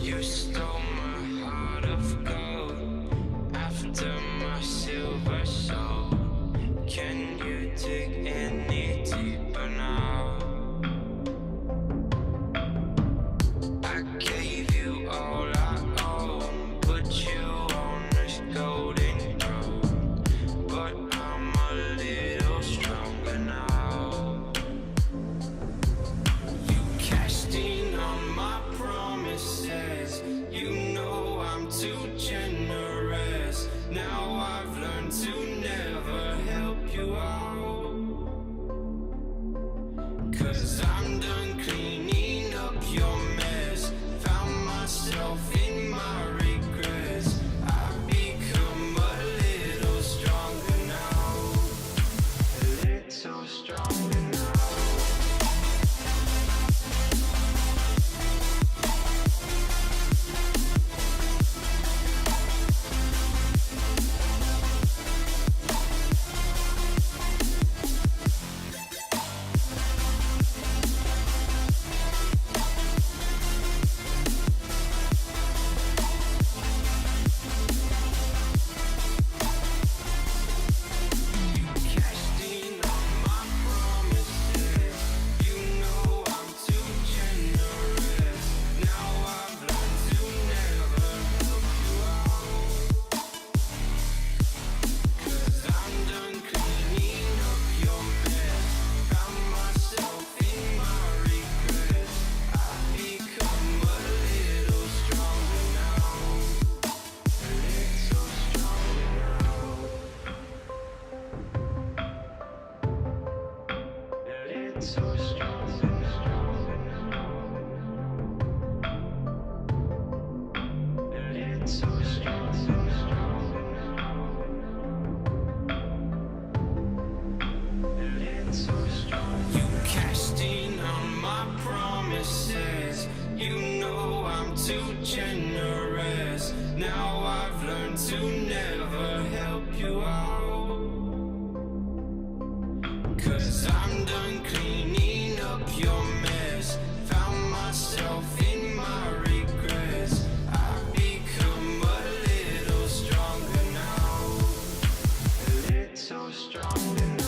You stole my heart of gold after my silver soul. Can you dig any deeper now? I gave you all I own, put you on this golden throne, but I'm a little stronger now. You cashed in on my promises. You know I'm too generous. Now I've learned to never help you out, 'cause I'm done cleaning up your mess. Found myself in my regrets. I've become a little stronger now, a little stronger now. You know I'm too generous. Now I've learned to never help you out, 'cause I'm done cleaning up your mess. Found myself in my regrets. I've become a little stronger now, a little stronger now.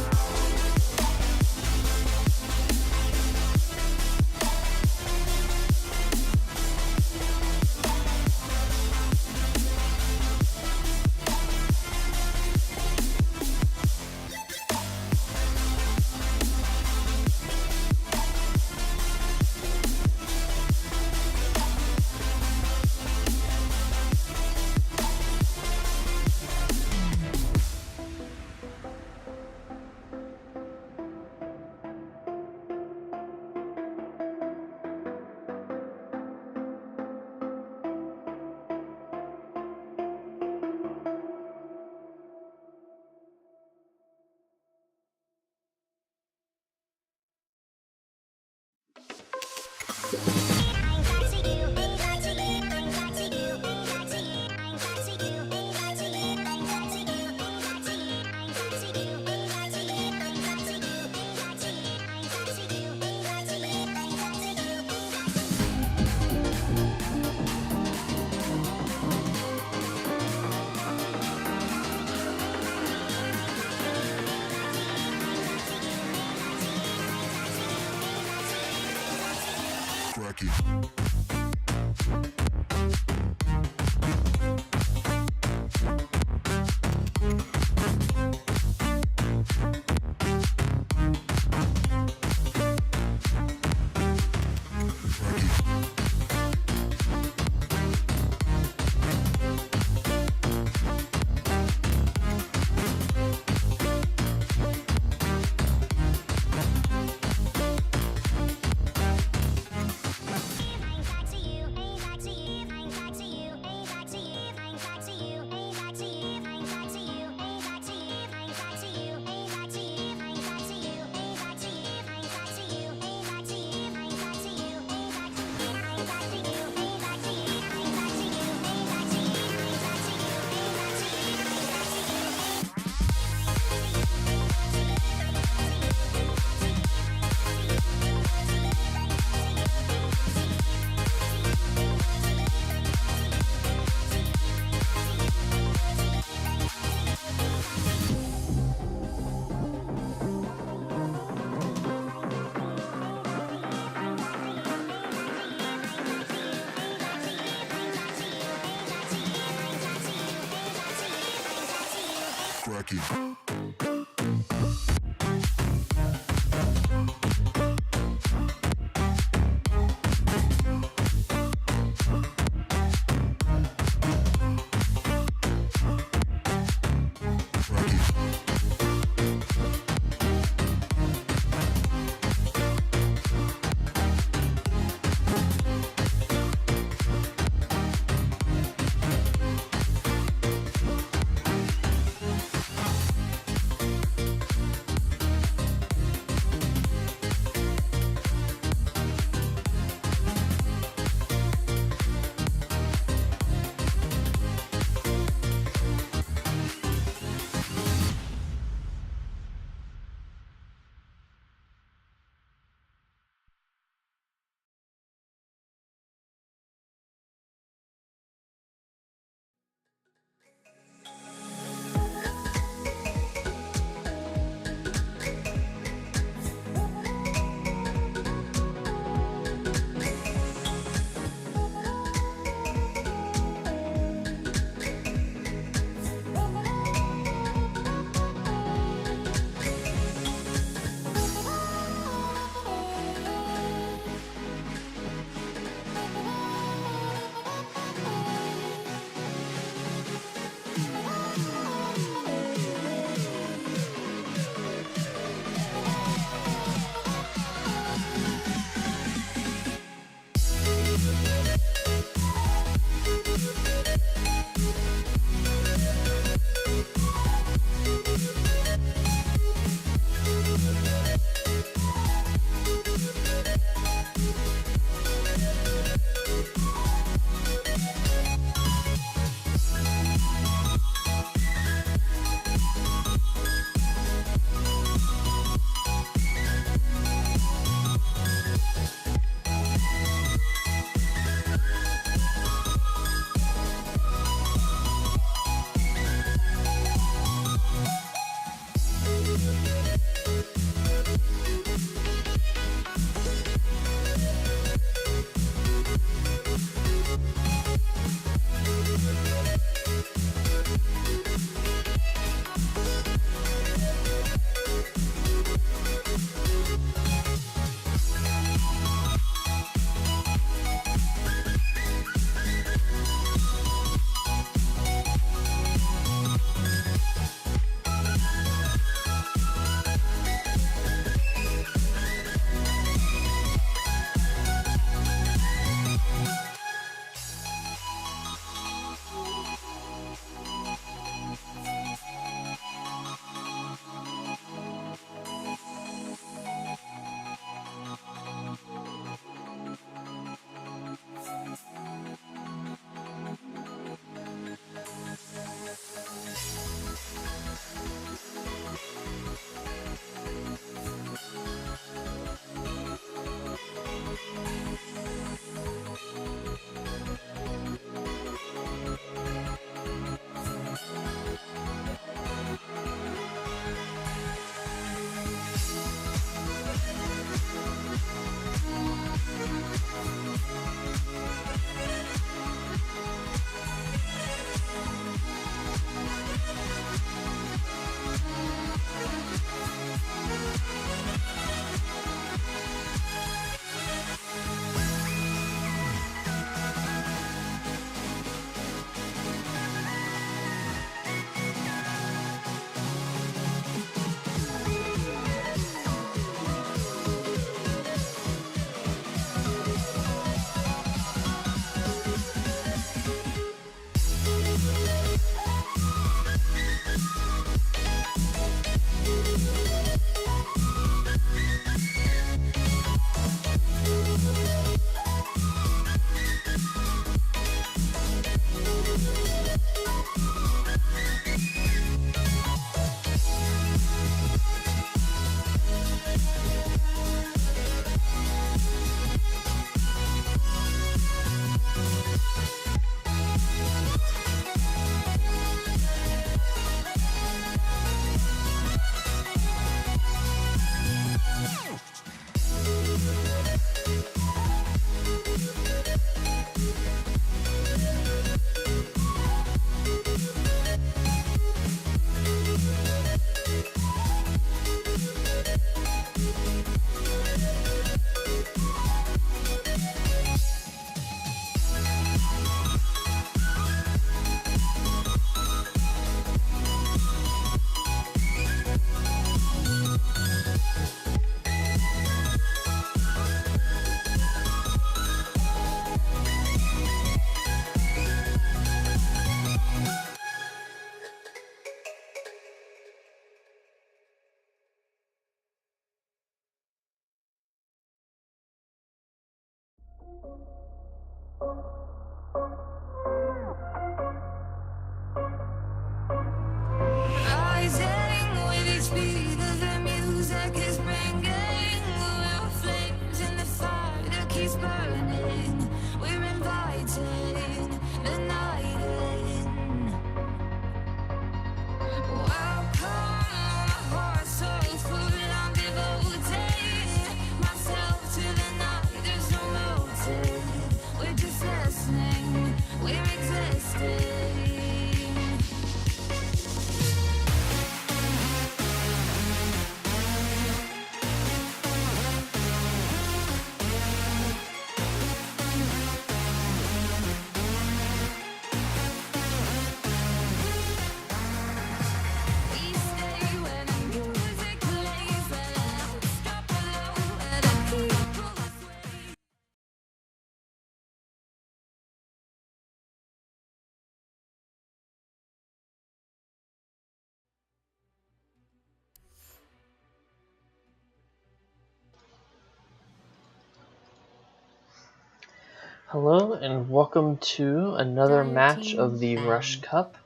Hello and welcome to another match of the Rush Cup,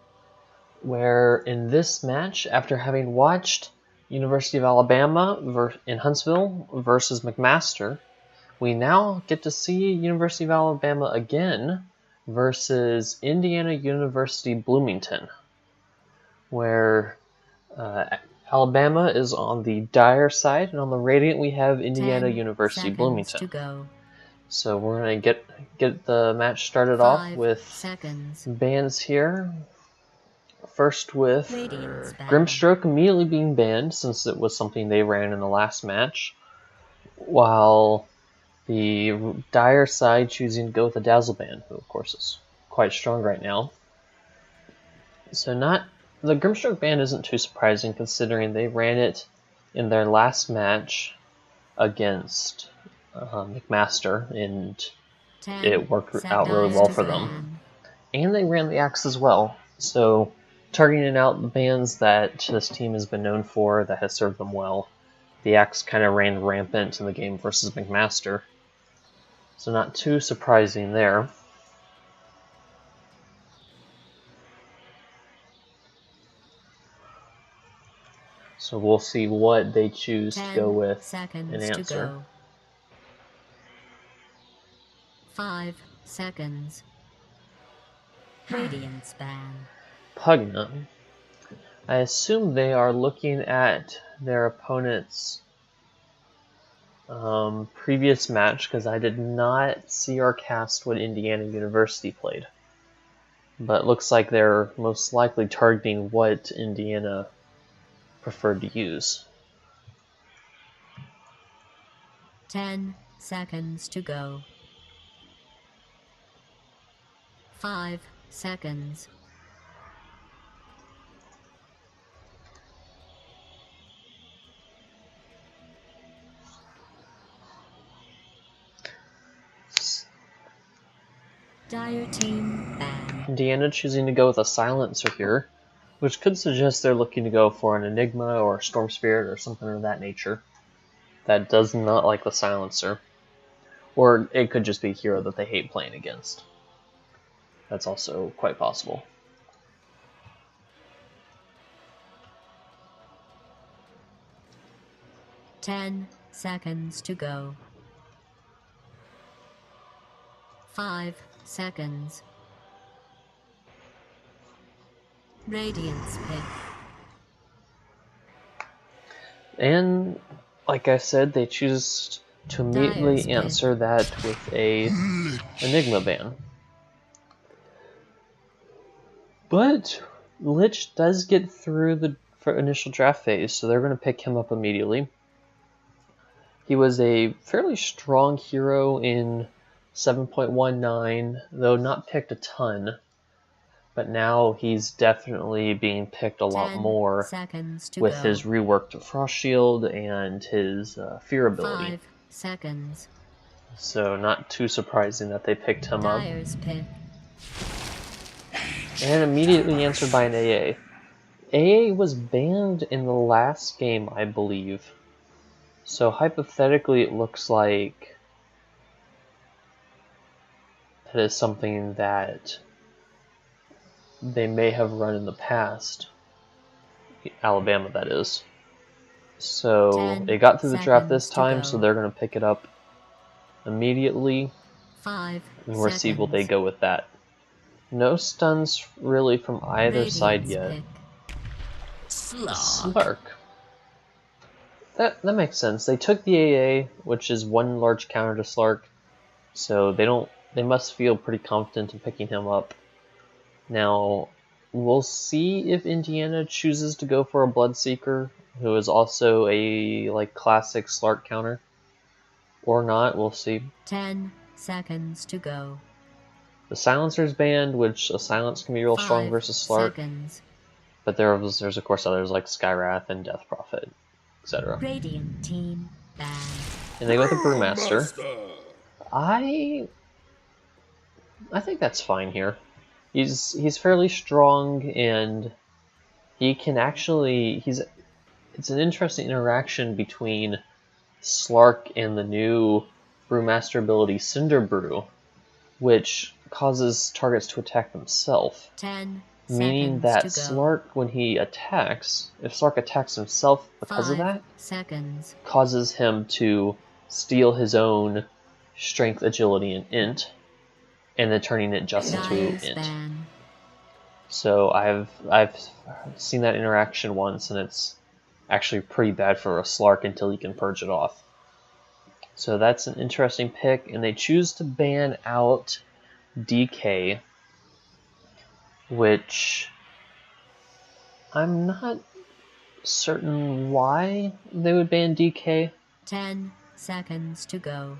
where in this match, after having watched University of Alabama in Huntsville versus McMaster, we now get to see University of Alabama again versus Indiana University Bloomington, where Alabama is on the dire side, and on the Radiant we have Indiana University Bloomington. So we're going to get the match started off with bans here. First with Grimstroke immediately being banned, since it was something they ran in the last match, while the Dire side choosing to go with the Dazzle ban, who of course is quite strong right now. So the Grimstroke ban isn't too surprising, considering they ran it in their last match against McMaster, and it worked out really well for them. And they ran the axe as well, so targeting out the bans that this team has been known for that has served them well. The axe kind of ran rampant in the game versus McMaster, so not too surprising there. So we'll see what they choose to go with in answer. 5 seconds. Radiance ban. Pugna. I assume they are looking at their opponent's previous match, because I did not see or cast what Indiana University played. But it looks like they're most likely targeting what Indiana preferred to use. 10 seconds to go. 5 seconds. Dire team ban. Indiana choosing to go with a Silencer here, which could suggest they're looking to go for an Enigma or a Storm Spirit or something of that nature that does not like the Silencer. Or it could just be a hero that they hate playing against. That's also quite possible. Ten seconds to go. 5 seconds. Radiance pick. And like I said, they choose to immediately answer that with a Enigma ban. But Lich does get through the initial draft phase, so they're going to pick him up immediately. He was a fairly strong hero in 7.19, though not picked a ton. But now he's definitely being picked a lot more with his reworked Frost Shield and his Fear ability. 5 seconds. So not too surprising that they picked him up. Pick. And immediately answered by an AA. AA was banned in the last game, I believe. So hypothetically it looks like that is something that they may have run in the past. Alabama, that is. So they got through the draft this time, so they're going to pick it up immediately. 5 and we'll see will they go with that. No stuns really from either side yet. Slark. That makes sense. They took the AA, which is one large counter to Slark, so they must feel pretty confident in picking him up. Now, we'll see if Indiana chooses to go for a Bloodseeker, who is also a classic Slark counter, or not. We'll see. 10 seconds to go. The Silencer's banned, which a Silence can be real strong versus Slark. But there's of course others like Skywrath and Death Prophet, etc. Radiant team banned. And they go with the Brewmaster. I think that's fine here. He's fairly strong, and he can actually it's an interesting interaction between Slark and the new Brewmaster ability Cinder Brew, which causes targets to attack themselves. 10 Meaning seconds that to go. Slark, when he attacks, if Slark attacks himself because of 5 that, seconds. causes him to steal his own strength, agility, and int, and then turning it just into Dyer's int. ban. So I've seen that interaction once, and it's actually pretty bad for a Slark until you can purge it off. So that's an interesting pick, and they choose to ban out DK, which I'm not certain why they would ban DK. 10 seconds to go.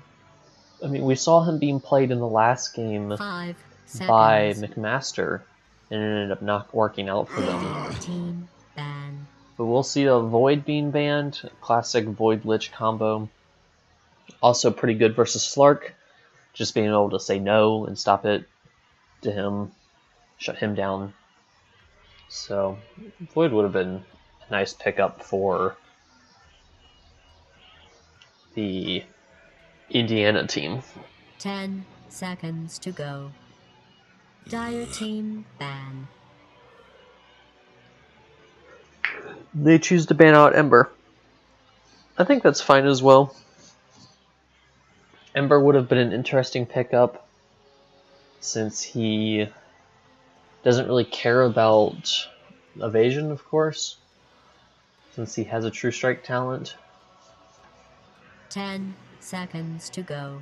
I mean, we saw him being played in the last game 5 by seconds. McMaster, and it ended up not working out for them. Team ban. But we'll see a Void being banned, classic Void Lich combo. Also pretty good versus Slark, just being able to say no and stop it to him, shut him down. So Void would have been a nice pickup for the Indiana team. 10 seconds to go. Dire team ban. They choose to ban out Ember. I think that's fine as well. Ember would have been an interesting pickup since he doesn't really care about evasion, of course, since he has a True Strike talent. 10 seconds to go.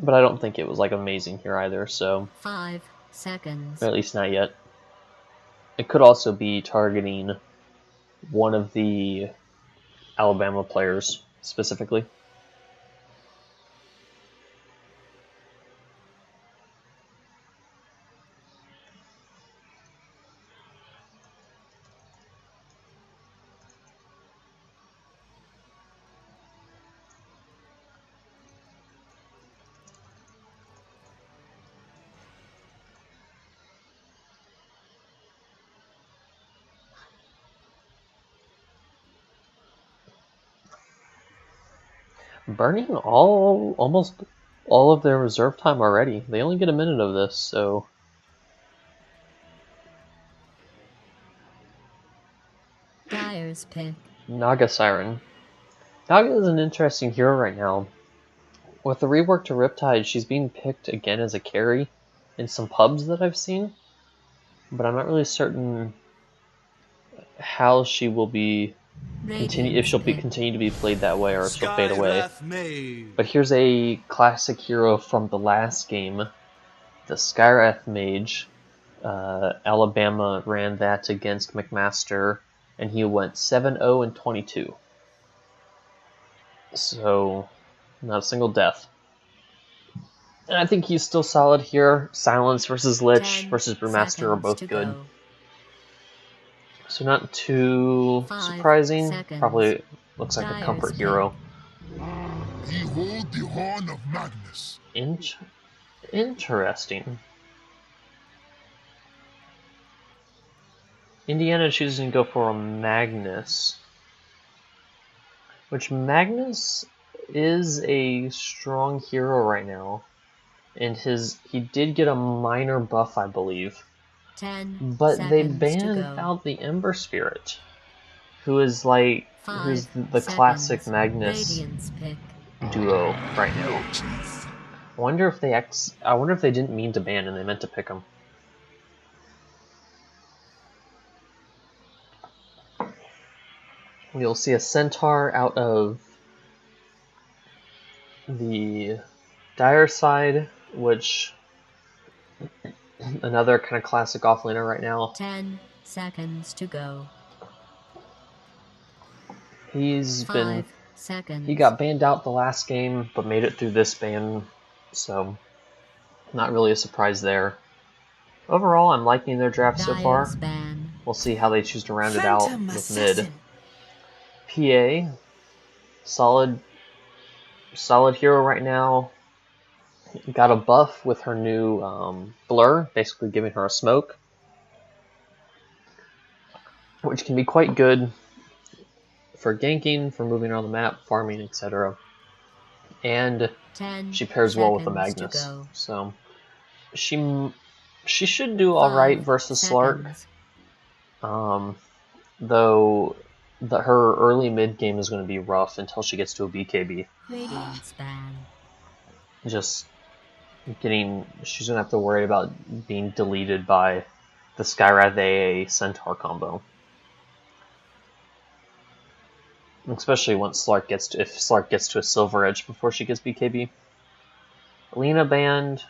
But I don't think it was like amazing here either, so 5 seconds. at least not yet. It could also be targeting one of the Alabama players specifically. Burning almost all of their reserve time already. They only get a minute of this, so Dyer's pick. Naga Siren. Naga is an interesting hero right now. With the rework to Riptide, she's being picked again as a carry in some pubs that I've seen, but I'm not really certain how she will be if she'll continue to be played that way or if she'll fade away. But here's a classic hero from the last game, the Skywrath Mage. Alabama ran that against McMaster, and he went 7-0 and 22. So, not a single death. And I think he's still solid here. Silence versus Lich versus Brewmaster are both good. Go. So not too 5 surprising. seconds. Probably looks like a Dyer's comfort pick. hero. Behold the horn of Magnus. Interesting. Indiana choosing to go for a Magnus. Which Magnus is a strong hero right now. And he did get a minor buff, I believe. 10 But they seconds to banned go. out the Ember Spirit, who's the 5 classic seconds. Magnus Radiant's pick. duo right now. I wonder if they didn't mean to ban and they meant to pick them. You'll see a Centaur out of the Dire side, which another kind of classic offlaner right now. 10 seconds to go. He's 5 been seconds. He got banned out the last game, but made it through this ban, so not really a surprise there. Overall, I'm liking their draft so far. Dyer's ban. We'll see how they choose to round it out with mid. PA, solid hero right now. Got a buff with her new blur, basically giving her a smoke, which can be quite good for ganking, for moving around the map, farming, etc. And 10 she pairs well with the seconds to Magnus. go. So she should do all right 5 versus Slark. seconds. Though her early mid game is going to be rough until she gets to a BKB. Radiant span. Just she's going to have to worry about being deleted by the Skywrath AA Centaur combo. Especially once if Slark gets to a Silver Edge before she gets BKB. Lena banned,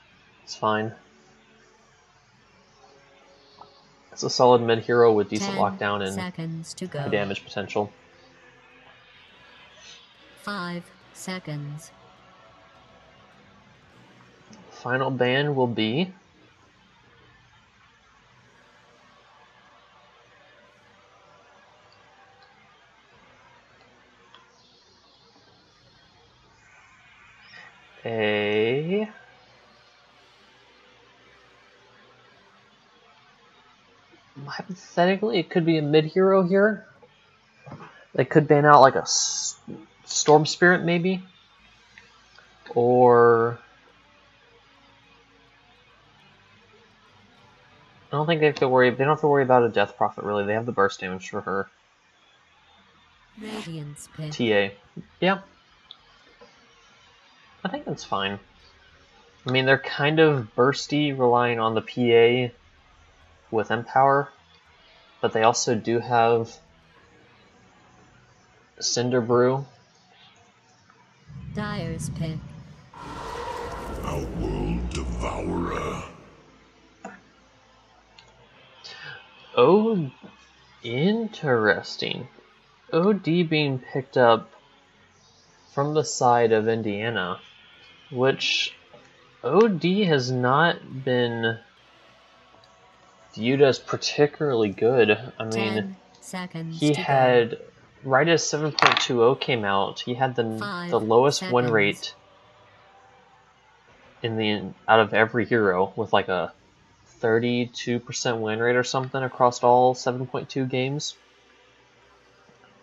it's fine. It's a solid mid hero with decent 10 lockdown and seconds to go. high damage potential. 5 seconds. Final ban will be a hypothetically it could be a mid hero here. They could ban out like a Storm Spirit maybe, or I don't think they have to worry. They don't have to worry about a Death Prophet really. They have the burst damage for her. Radiance pit. TA, yeah, I think that's fine. I mean, they're kind of bursty, relying on the PA with Empower, but they also do have Cinder Brew. Dyer's pit. A world devourer. Oh, interesting. OD being picked up from the side of Indiana, which OD has not been viewed as particularly good. I mean, 10 seconds he to had, right as 7.20 came out, he had the 5 lowest win seconds. rate out of every hero, with like a 32% win rate or something across all 7.2 games.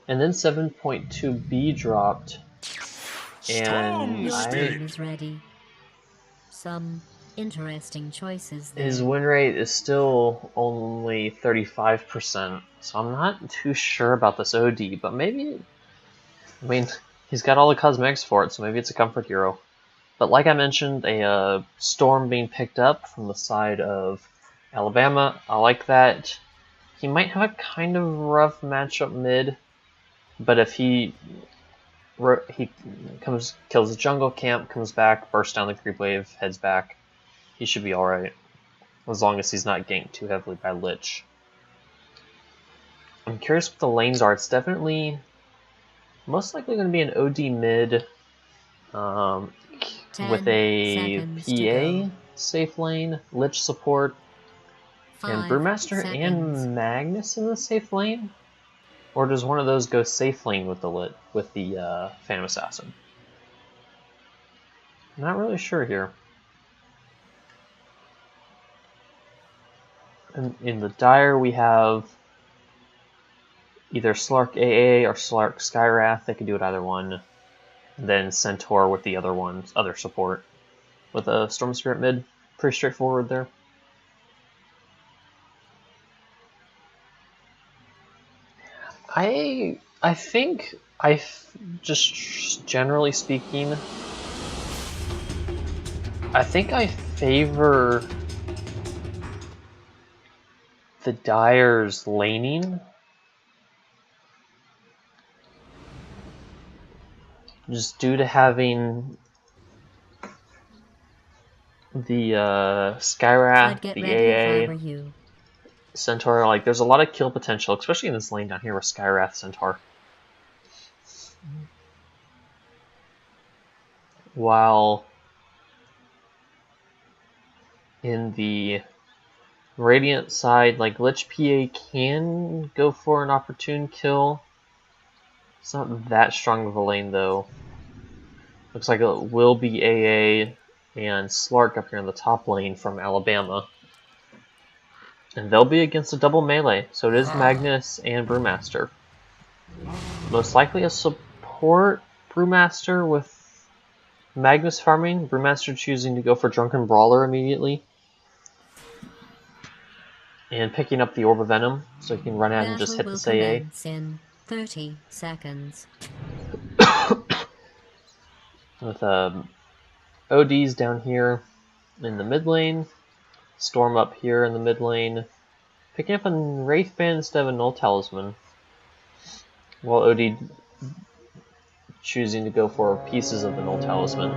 And then 7.2B dropped, and Your team is ready. Some interesting choices there. his win rate is still only 35%, so I'm not too sure about this OD, but maybe, I mean, he's got all the cosmetics for it, so maybe it's a comfort hero. But like I mentioned, a Storm being picked up from the side of Alabama, I like that. He might have a kind of rough matchup mid, but if he kills the jungle camp, comes back, bursts down the creep wave, heads back, he should be alright. As long as he's not ganked too heavily by Lich. I'm curious what the lanes are. It's definitely most likely going to be an OD mid with a PA safe lane, Lich support, and Brewmaster and Magnus in the safe lane? Or does one of those go safe lane with the Phantom Assassin? I'm not really sure here. In the Dire we have either Slark AA or Slark Skywrath. They could do it either one. And then Centaur with the other support. With a Storm Spirit mid. Pretty straightforward there. I think just generally speaking, I think I favor the Dire's laning. Just due to having the Skywrath, the AA, Centaur, like there's a lot of kill potential, especially in this lane down here with Skywrath, Centaur. While in the Radiant side, like Lich PA can go for an opportune kill. It's not that strong of a lane though. Looks like it will be AA and Slark up here in the top lane from Alabama. And they'll be against a double melee, so it is Magnus and Brewmaster. Most likely a support Brewmaster with Magnus farming, Brewmaster choosing to go for Drunken Brawler immediately. and picking up the Orb of Venom, so he can run out and just hit Battle will this AA. commence in 30 seconds. With ODs down here in the mid lane, Storm up here in the mid lane, picking up a Wraith Band instead of a Null Talisman, while OD choosing to go for pieces of the Null Talisman.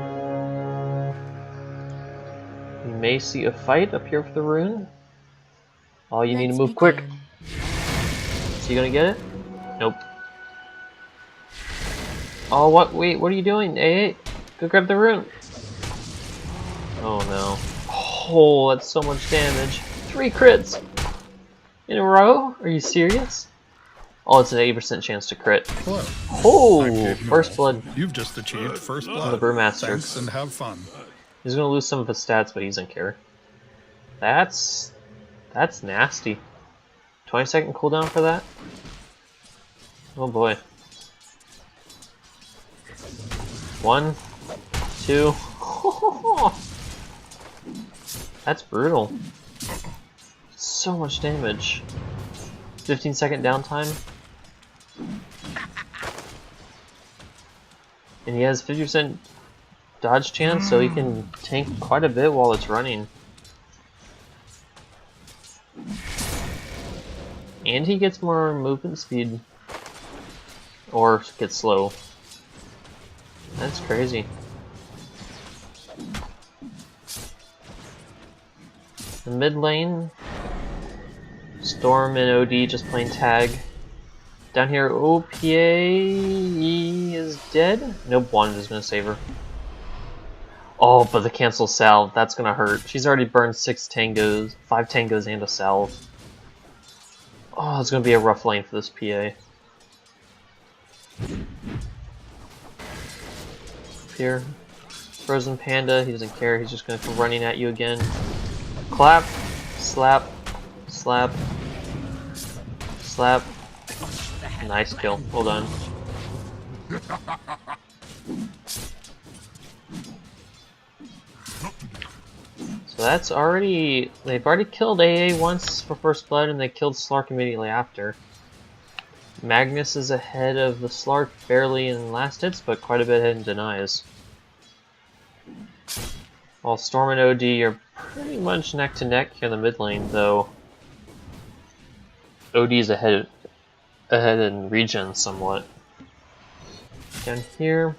You may see a fight up here for the rune. Oh, you need to move quick. Is he gonna get it? Nope. Oh, what? Wait, what are you doing? AA, go grab the rune. Oh no. Oh, that's so much damage. 3 crits in a row? Are you serious? Oh, it's an 80% chance to crit. Hello. Oh, first blood You've just achieved first blood. on the Brewmaster. Thanks and have fun. He's gonna lose some of his stats, but he doesn't care. That's nasty. 20-second cooldown for that? Oh boy. 1, 2. That's brutal. So much damage. 15-second downtime. And he has 50% dodge chance, so he can tank quite a bit while it's running. And he gets more movement speed. Or gets slow. That's crazy. The mid lane, Storm and OD just playing tag. Down here, OPA is dead. Nope, Wand is gonna save her. Oh, but the cancel salve, that's gonna hurt. She's already burned 5 tangos and a salve. Oh, it's gonna be a rough lane for this PA. Here, Frozen Panda, he doesn't care, he's just gonna come running at you again. Clap, slap, slap, slap. Nice kill, well done. So that's already, they've already killed AA once for first blood and they killed Slark immediately after. Magnus is ahead of the Slark barely in last hits, but quite a bit ahead in denies. While Storm and OD are pretty much neck to neck here in the mid lane, though OD's ahead in regen somewhat. Down here,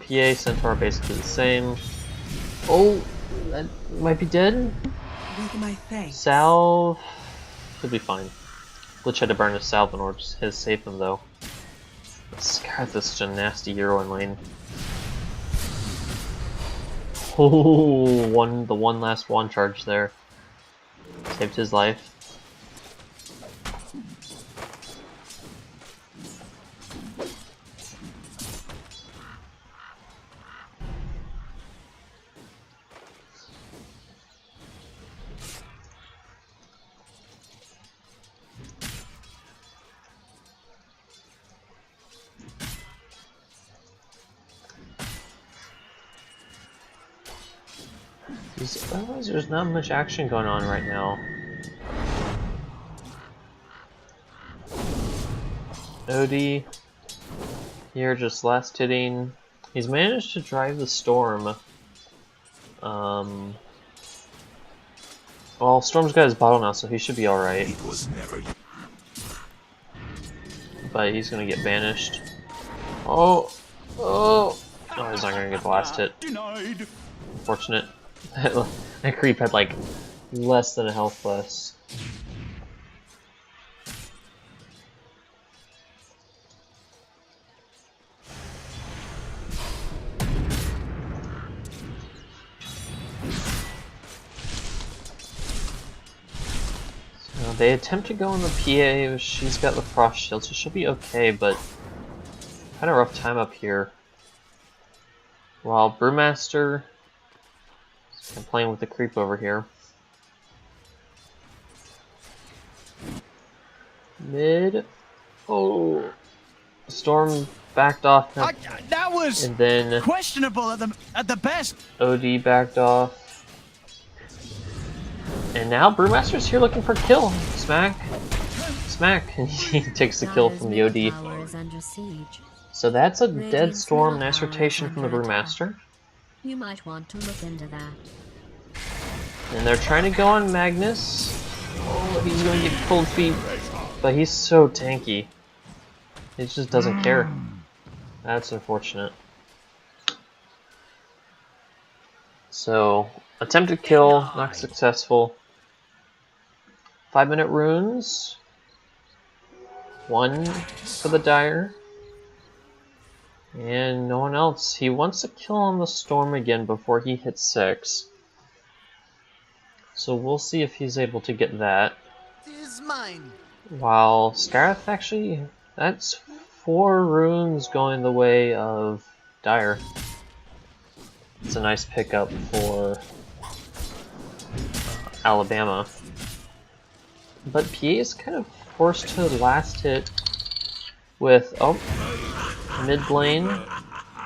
PA, Centaur basically the same. Oh, that might be dead. Salve should be fine. Glitch had to burn his salve in order to save him though. Scarth is such a nasty hero in lane. Oh, the one last wand charge there. Saved his life. Otherwise, there's not much action going on right now. OD here just last hitting. He's managed to drive the Storm. Well, Storm's got his bottle now, so he should be alright. But he's gonna get banished. Oh, he's not gonna get the last hit. Unfortunate. That creep had like less than a health less. So they attempt to go on the PA, she's got the frost shield, so she'll be okay, but kind of rough time up here. While Brewmaster I'm playing with the creep over here. Mid. Oh, Storm backed off. That was and then questionable at the best. OD backed off. And now Brewmaster's here looking for a kill. Smack. Smack. And he takes the kill from the OD. Tower is under siege. So that's a dead Radiant's storm. middle Nice tower is rotation from the under attack. Brewmaster. You might want to look into that. And they're trying to go on Magnus. Oh, he's going to get cold feet. But he's so tanky. He just doesn't care. That's unfortunate. So, attempted kill, not successful. 5-minute runes. 1 for the Dire. And no one else. He wants to kill on the Storm again before he hits 6. So we'll see if he's able to get that. Is mine. While Scarif actually, that's 4 runes going the way of Dire. It's a nice pickup for Alabama. But PA is kind of forced to last hit with, mid lane.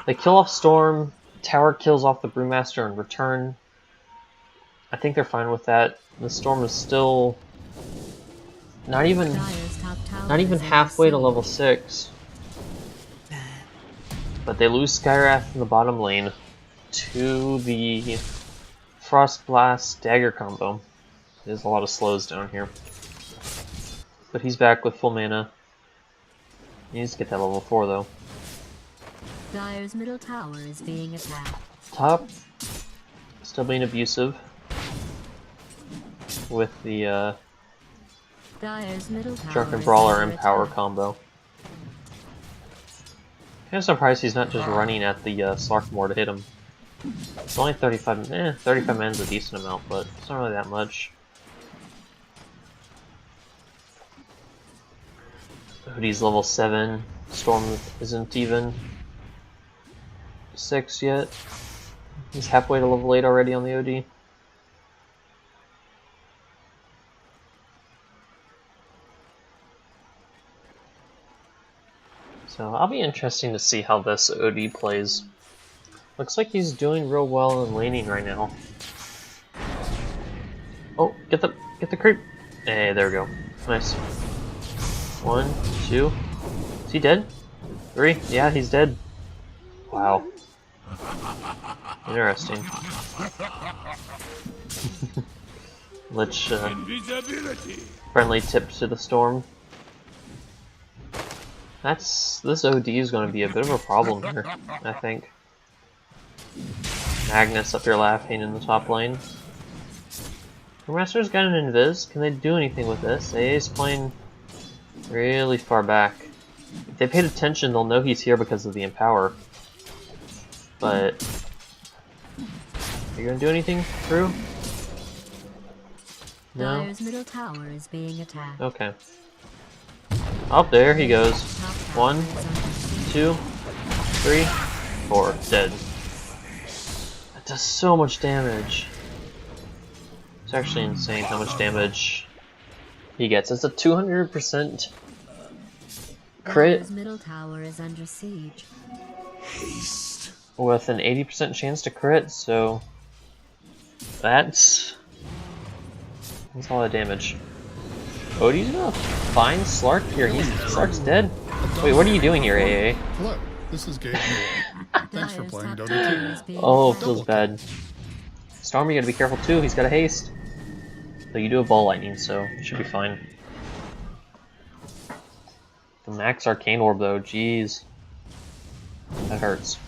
They kill off Storm, Tower kills off the Brewmaster in return. I think they're fine with that. The Storm is still not even halfway to level 6. But they lose Skywrath in the bottom lane to the Frost Blast Dagger combo. There's a lot of slows down here. But he's back with full mana. He needs to get that level 4 though. Dire's middle tower is being attacked. Top still being abusive with the Dire's middle tower Drunken is Brawler under and Power attack. combo. Kind of surprised he's not just running at the Slarkmore to hit him. It's only 35 man's a decent amount, but it's not really that much. Hoodie's level 7, Storm isn't even 6 yet. He's halfway to level 8 already on the OD. So I'll be interesting to see how this OD plays. Looks like he's doing real well in laning right now. Oh, get the creep. Hey, there we go. Nice. 1, 2. Is he dead? 3. Yeah, he's dead. Wow. Interesting. Lich friendly tip to the Storm. This OD is going to be a bit of a problem here, I think. Magnus up here laughing in the top lane. Brewmaster's got an invis. Can they do anything with this? AA's playing really far back. If they paid attention, they'll know he's here because of the Empower. But are you gonna do anything, Drew? No? Dire's middle tower is being attacked. Okay. Oh, there he goes. 1, 2, 3, 4. Dead. That does so much damage. It's actually insane how much damage he gets. It's a 200% crit Dire's middle tower is under siege. Haste. with an 80% chance to crit, so that's a lot of damage. Odie's gonna find Slark here. Slark's dead. Wait, what are you doing here, AA? Hello, this is Gabe. Thanks for Dire's playing top Dota tower 2. is being Oh, attacked. feels bad. Storm, you gotta be careful too. He's got a haste. Though you do have ball lightning, so you should be fine. The max arcane orb though, jeez. That hurts.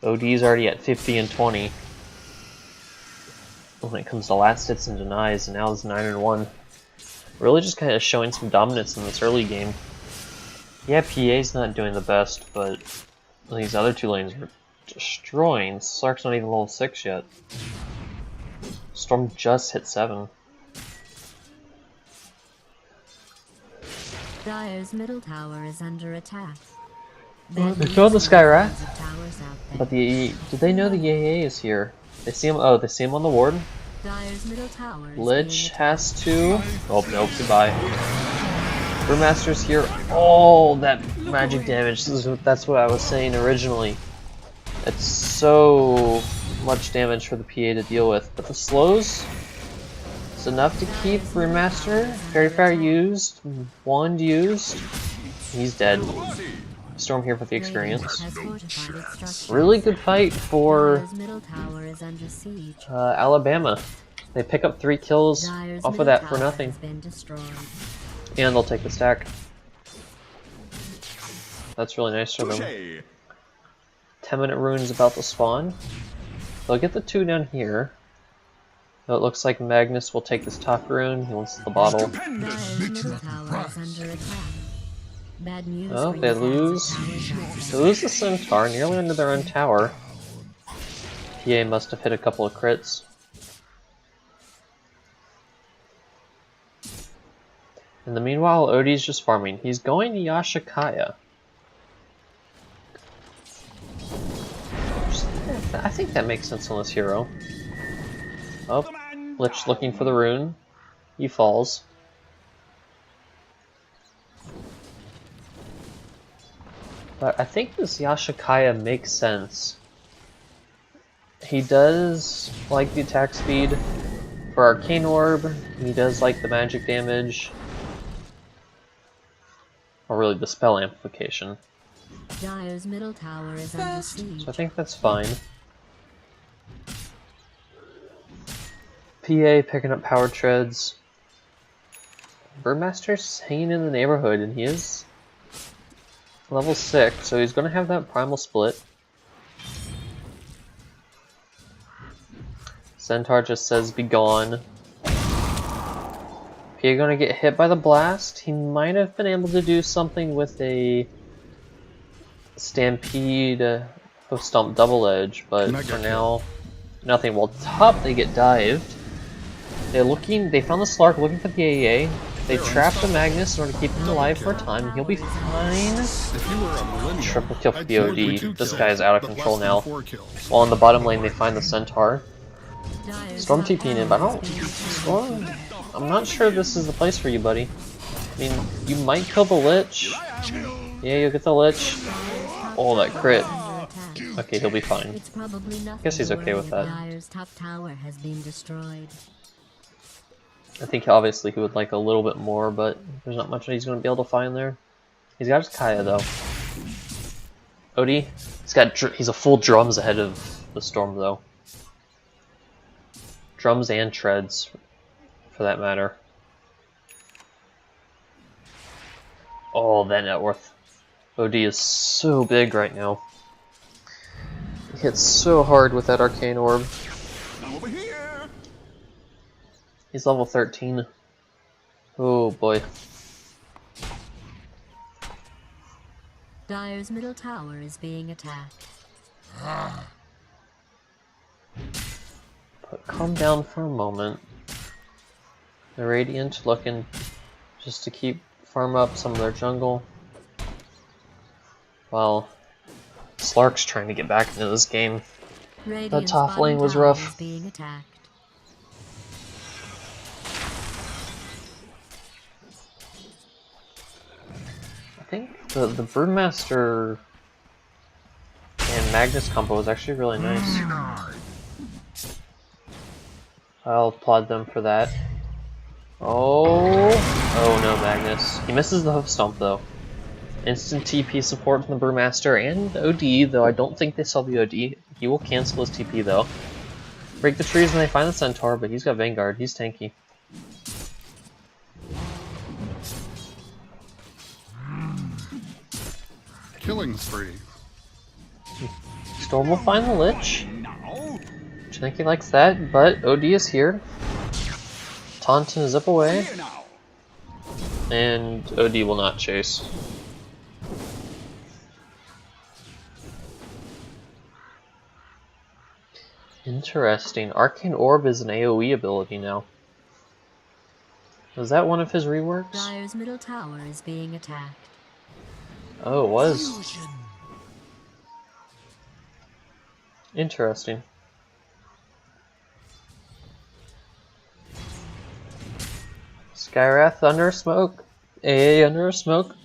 OD's already at 50 and 20. When it comes to last hits and denies, and now it's 9 and 1. Really just kind of showing some dominance in this early game. Yeah, PA's not doing the best, but these other two lanes are destroying. Slark's not even level 6 yet. Storm just hit 7. Dire's middle tower is under attack. Well, they killed the Skywrath, Of towers out there. but did they know the AA is here? They see him. Oh, they see him on the ward. Dire's middle tower is Lich being attacked. has to. Oh nope, goodbye. Brewmaster's here. Oh, that magic damage. That's what I was saying originally. It's so much damage for the PA to deal with, but the slows, it's enough to keep Brewmaster. Fairy Fire used, Wand used, he's dead. Storm here for the experience. Really good fight for Alabama. They pick up 3 kills off of that for nothing. And they'll take the stack. That's really nice for them. 10-minute rune's about to spawn. They'll get the 2 down here. So it looks like Magnus will take this top rune. He wants the bottle. Oh, they lose. They lose the Centaur, nearly under their own tower. PA must have hit a couple of crits. In the meanwhile, Odie's just farming. He's going to Yashikaya. I think that makes sense on this hero. Oh, Lich looking for the rune. He falls. But I think this Yashikaya makes sense. He does like the attack speed for Arcane Orb. He does like the magic damage. Or really the spell amplification. Dire's middle tower is under siege. So I think that's fine. PA picking up power treads. Brewmaster's hanging in the neighborhood, and he is level 6, so he's going to have that primal split. Centaur just says be gone. PA going to get hit by the blast. He might have been able to do something with a Stampede Hoof Stomp Double Edge, but for now, nothing. Well, top they get dived. They found the Slark looking for the AEA. They trapped the Magnus in order to keep him alive for a time. He'll be fine. Triple kill for the OD. This guy is out of control now. While in the bottom lane they find the Centaur. Storm TP'ing in, but I don't... Storm... I'm not sure this is the place for you, buddy. I mean, you might kill the Lich. Yeah, you'll get the Lich. Oh, that crit. Okay, he'll be fine. Guess he's okay with that. I think obviously he would like a little bit more, but there's not much he's going to be able to find there. He's got his Kaya though. Odie, he's a full drums ahead of the Storm though. Drums and treads, for that matter. Oh, that net worth. OD is so big right now. He hits so hard with that Arcane Orb. Over here. He's level 13. Oh boy. Dire's middle tower is being attacked. But calm down for a moment. The Radiant looking just to farm up some of their jungle. While Slark's trying to get back into this game. That top lane was rough. Being attacked. I think the Brewmaster and Magnus combo was actually really nice. I'll applaud them for that. Oh no, Magnus. He misses the Hoof Stomp though. Instant TP support from the Brewmaster and OD, though I don't think they saw the OD. He will cancel his TP though. Break the trees and they find the Centaur, but he's got Vanguard. He's tanky. Killing spree. Storm will find the Lich. I think he likes that, but OD is here. Taunt and zip away. And OD will not chase. Interesting. Arcane Orb is an AoE ability now. Was that one of his reworks? Dire's middle tower is being attacked. Oh, it was. Interesting. Skywrath under smoke. AA under smoke.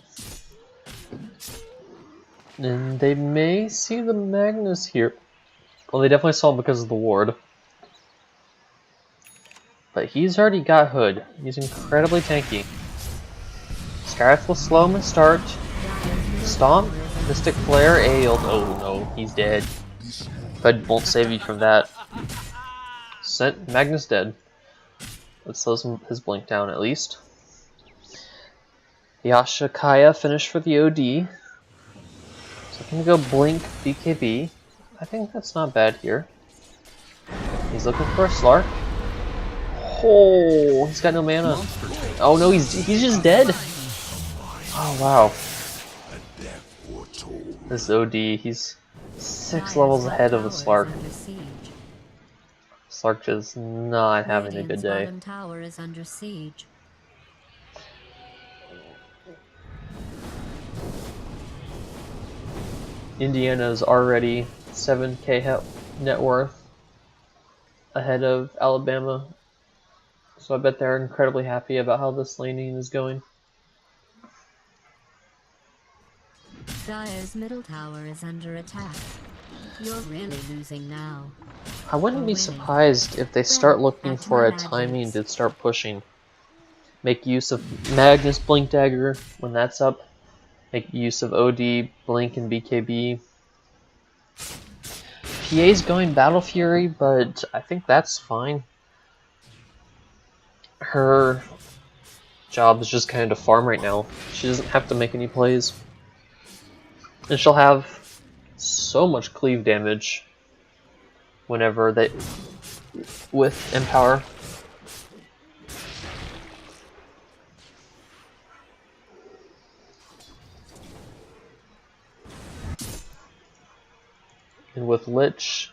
And they may see the Magnus here. Well, they definitely saw him because of the ward. But he's already got Hood. He's incredibly tanky. Scarif will slow him and start. Stomp, Mystic Flare, Ailed. Oh no, he's dead. Hood won't save you from that. Magnus dead. That slows his blink down at least. The Ashakaya finished for the OD. So I'm gonna go blink BKB. I think that's not bad here. He's looking for a Slark. Oh, he's got no mana. Oh no, he's just dead. Oh wow. This OD, he's 6 levels ahead of the Slark. Slark just not having a good day. Tower is under siege. Indiana's already 7k net worth ahead of Alabama. So I bet they're incredibly happy about how this laning is going. Dire's middle tower is under attack. You're really losing now. I wouldn't be surprised if they start looking for a timing to start pushing. Make use of Magnus Blink Dagger when that's up. Make use of OD, Blink, and BKB. PA's going Battle Fury, but I think that's fine. Her job is just kind of to farm right now. She doesn't have to make any plays. And she'll have so much cleave damage whenever they with Empower. And with Lich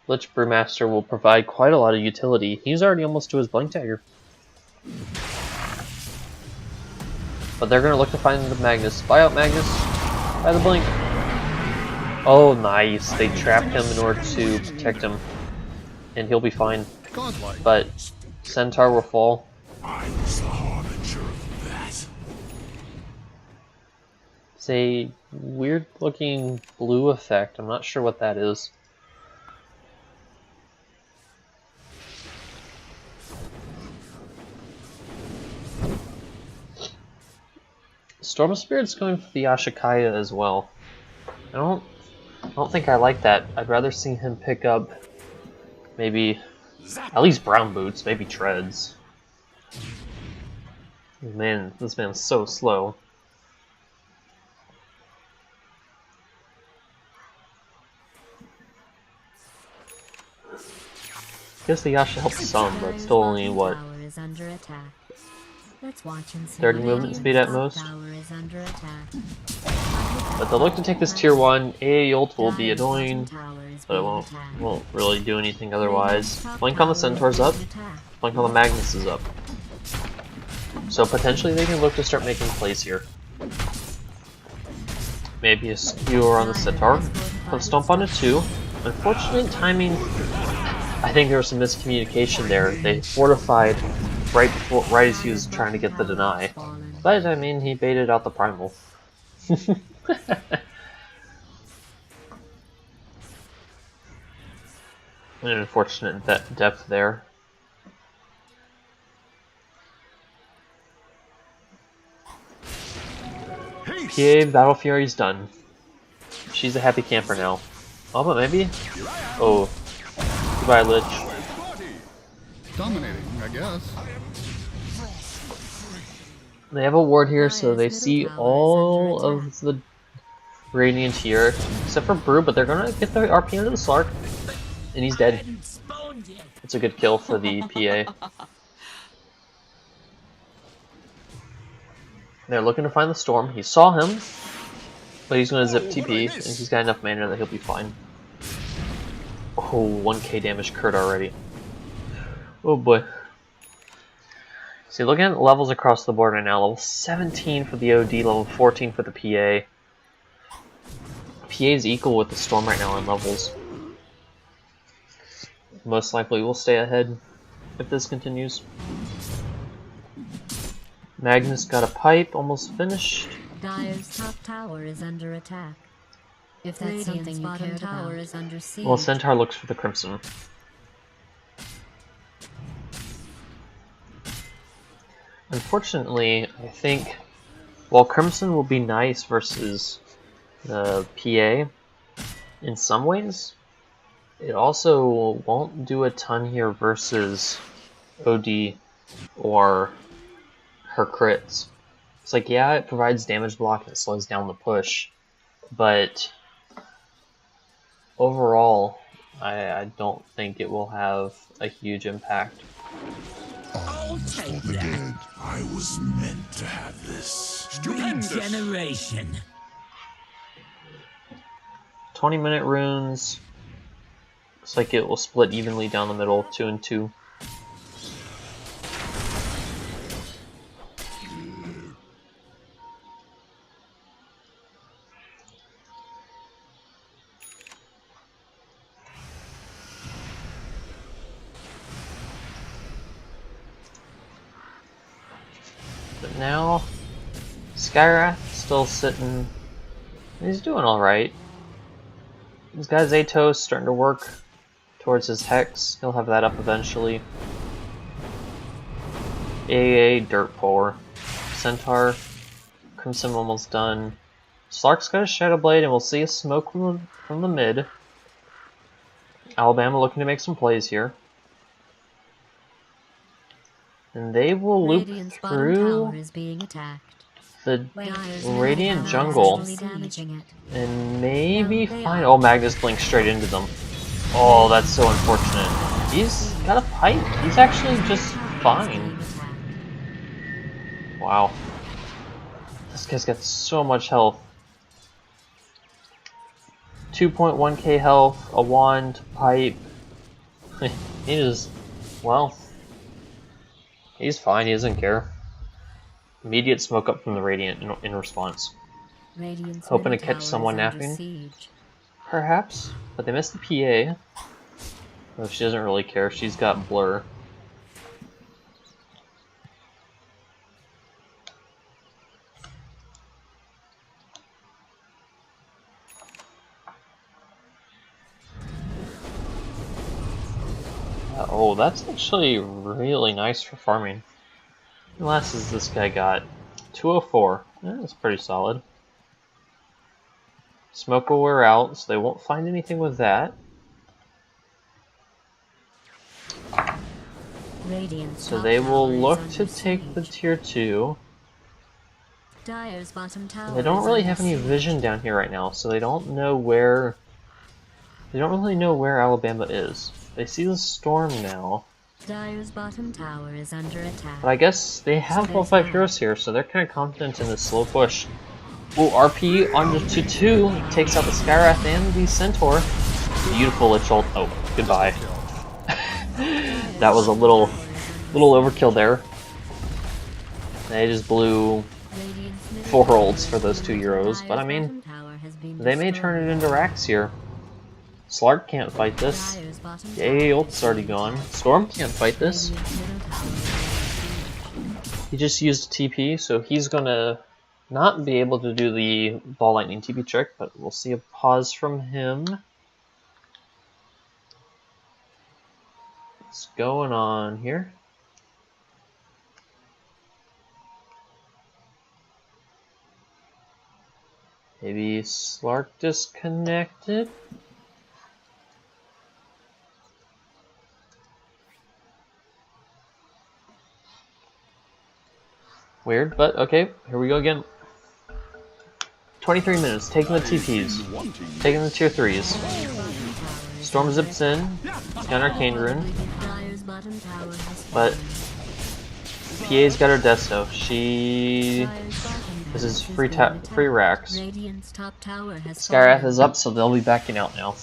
Brewmaster will provide quite a lot of utility. He's already almost to his Blink Dagger. But they're going to look to find the Magnus. Buy out Magnus. Buy the Blink. Oh, nice. They trapped him in order to protect him. And he'll be fine. Godlike. But Centaur will fall. I was the harbinger of that. It's a weird looking blue effect. I'm not sure what that is. Storm of Spirit's going for the Ashakaya as well. I don't think I like that. I'd rather see him pick up maybe at least brown boots, maybe treads. Man, this man's so slow. I guess the Yasha helps some, but still only what? Let's watch and see 30 what movement Radiant's speed at top most. tower is under attack. But they'll look to take this tier 1. AA ult will be Dire's annoying, bottom tower is but it being attacked. won't really do anything otherwise. Radiant's top Blink on the tower is Centaur's up, being attacked. Blink on the Magnus is up. So potentially they can look to start making plays here. Maybe a skewer on the Centaur. Put a Stomp on it too. Unfortunate timing. I think there was some miscommunication there. They fortified right as he was trying to get the deny. But I mean, he baited out the primal. An unfortunate depth there. PA Battle Fury's done. She's a happy camper now. Oh, but maybe? Oh. Goodbye, Lich. Dominating, I guess. They have a ward here, so they see all of the Radiant here, except for Brew, but they're gonna get the RP into the Slark, and he's dead. It's a good kill for the PA. They're looking to find the Storm. He saw him, but he's gonna zip TP, and he's got enough mana that he'll be fine. Oh, 1k damage Kurt already. Oh boy. See, looking at levels across the board right now, level 17 for the OD, level 14 for the PA. PA is equal with the Storm right now in levels. Most likely will stay ahead if this continues. Magnus got a pipe, almost finished. Dire's top tower is under attack. If that's something you cared about. Is under siege. Well, Centaur looks for the Crimson. Unfortunately, I think while Crimson will be nice versus the PA in some ways, it also won't do a ton here versus OD or her crits. It's like, yeah, it provides damage block and it slows down the push, but overall, I don't think it will have a huge impact. Arms for the dead. I was meant to have this. Regeneration. 20-minute runes. Looks like it will split evenly down the middle, 2 and 2. But now, Skyrath still sitting. He's doing alright. He's got his Atos starting to work towards his Hex. He'll have that up eventually. AA, dirt poor. Centaur, Crimson almost done. Slark's got a Shadow Blade, and we'll see a smoke from the mid. Alabama looking to make some plays here. And they will loop Radiant's bottom through tower is being attacked. the Dyer's Radiant middle tower is jungle actually damaging it. and maybe No, they find. are. Oh, Magnus blinked straight into them. Oh, that's so unfortunate. He's got a pipe. He's actually just fine. Wow. This guy's got so much health. 2.1k health, a wand, pipe. He is, well, he's fine, he doesn't care. Immediate smoke up from the Radiant in response. Radiant's Hoping to middle catch tower someone is under napping. siege. Perhaps, but they missed the PA. Oh, she doesn't really care, she's got Blur. Oh, that's actually really nice for farming. How last has this guy got? 204. Yeah, that's pretty solid. Smoke will wear out, so they won't find anything with that. Radiant's So top they will tower is look under to take the siege. tier 2. Dyer's bottom tower They don't is really under have any siege. vision down here right now, so they don't know where... They don't really know where Alabama is. They see the storm now, Dyer's bottom tower is under attack. but I guess they have all 5 heroes here, so they're kind of confident in this slow push. Ooh, RP onto 2-2, takes out the Skyrath and the Centaur. Beautiful Lich ult. Oh, goodbye. That was a little overkill there. They just blew Radiant's middle 4 tower ults is for those 2 under euros, attack. but I Dyer's mean, bottom tower has been they may turn it destroyed. into racks here. Slark can't fight this. Dyer's bottom Yay, tower ult's already gone. Storm can't fight this. Radiant's middle tower is under siege. He just used TP, so he's gonna not be able to do the ball lightning TP trick, but we'll see a pause from him. What's going on here? Maybe Slark disconnected? Weird, but okay, here we go again. 23 minutes, taking the TPs, taking the tier 3s. Storm zips in, he's got an Arcane Rune, Dyer's bottom tower has but fallen. PA's got her Desto. She... Dyer's bottom This is tower free has been free attacked. racks. Radiant's top tower has Skyrath fallen. is up, so they'll be backing out now.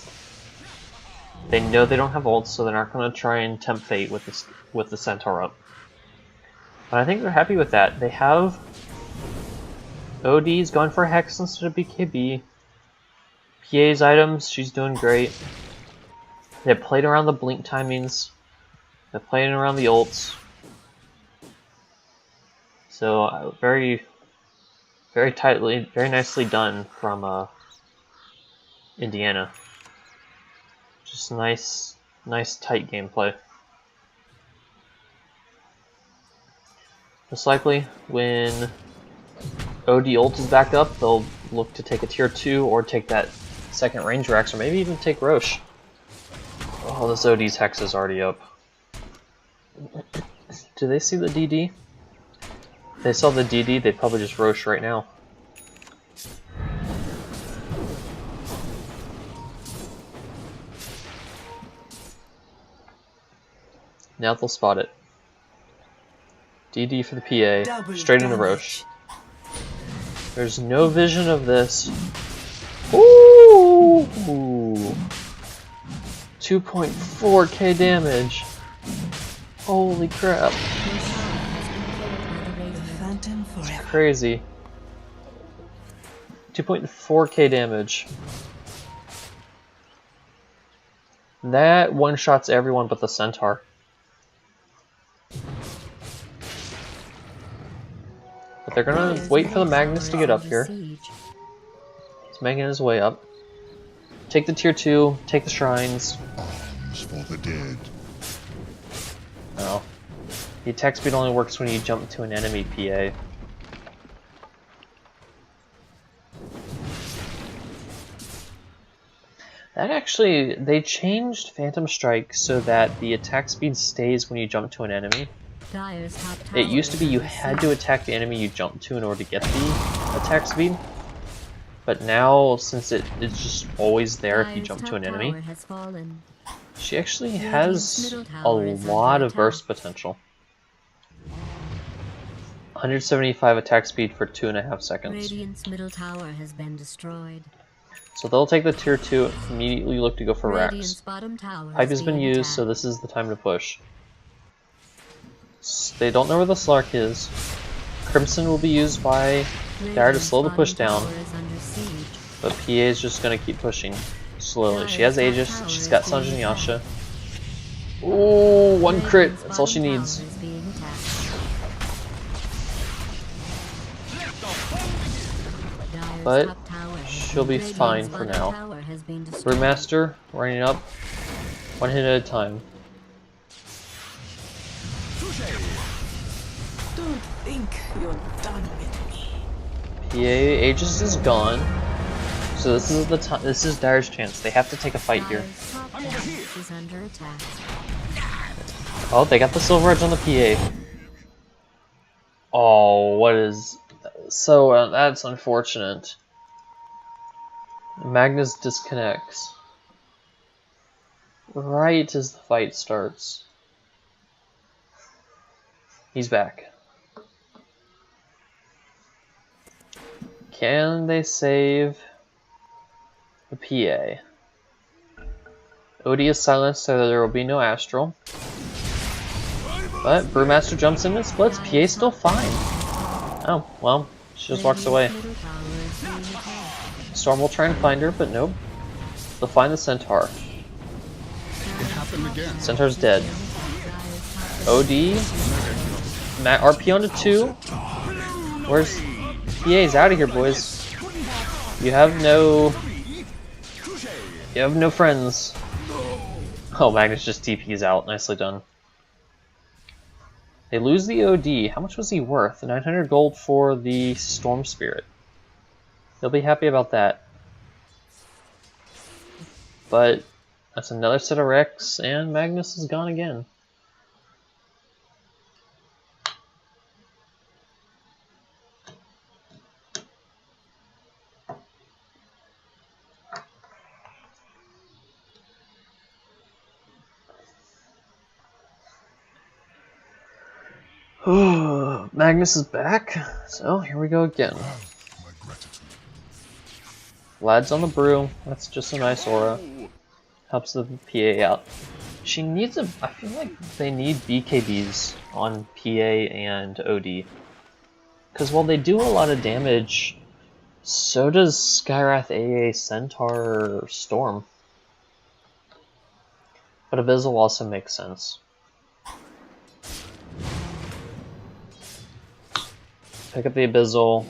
They know they don't have ults, so they're not going to try and tempt fate with the Centaur up. But I think they're happy with that. They have OD's going for Hex instead of BKB. PA's items, she's doing great. They played around the blink timings. They're playing around the ults. So very tightly, very nicely done from Indiana. Just nice tight gameplay. Most likely, when OD ult is back up, they'll look to take a tier 2 or take that second Ranger Axe, or maybe even take Roche. Oh, this OD's Hex is already up. Do they see the DD? If they saw the DD, they'd probably just Roche right now. Now they'll spot it. DD for the PA, straight into Roche. There's no vision of this. Ooh! 2.4k damage. Holy crap. It's crazy. 2.4k damage. That one-shots everyone but the Centaur. But they're gonna wait for the Magnus to get up here. He's making his way up. Take the tier 2, take the shrines. Arms for the dead. No. The attack speed only works when you jump to an enemy PA. That actually, they changed Phantom Strike so that the attack speed stays when you jump to an enemy. It used to be you had to attack the enemy you jumped to in order to get the attack speed. But now, since it's just always there if you jump to an enemy, she actually has a lot of burst potential. 175 attack speed for 2.5 seconds. Radiant's middle tower has been destroyed. So they'll take the tier 2, immediately look to go for Rax. Pipe has been used, so this is the time to push. They don't know where the Slark is. Crimson will be used by Dara to slow the push down, but PA is just going to keep pushing slowly. She has Aegis, she's got Sanjin and Yasha. Ooh, one crit, that's all she needs. But she'll be fine for now. Brewmaster running up, one hit at a time. Don't think you're done with me. PA Aegis is gone, so this is the time. This is Dire's chance. They have to take a fight here. Oh, they got the Silver Edge on the PA. Oh, what is so? That's unfortunate. Magnus disconnects right as the fight starts. He's back. Can they save the PA? Odie is silenced so there will be no Astral. But Brewmaster jumps in and splits. PA's still fine. Oh, well, she just walks away. Storm will try and find her, but nope. They'll find the Centaur. It happened again. Centaur's dead. OD. RP onto 2. Where's PA's out of here, boys? You have no friends. Oh, Magnus just TP's out. Nicely done. They lose the OD. How much was he worth? 900 gold for the Storm Spirit. They'll be happy about that. But that's another set of wrecks, and Magnus is gone again. Magnus is back, so here we go again. Lad's on the brew, that's just a nice aura. Helps the PA out. She needs a, I feel like they need BKBs on PA and OD. Because while they do a lot of damage, so does Skywrath AA, Centaur, Storm. But Abyssal also makes sense. Pick up the Abyssal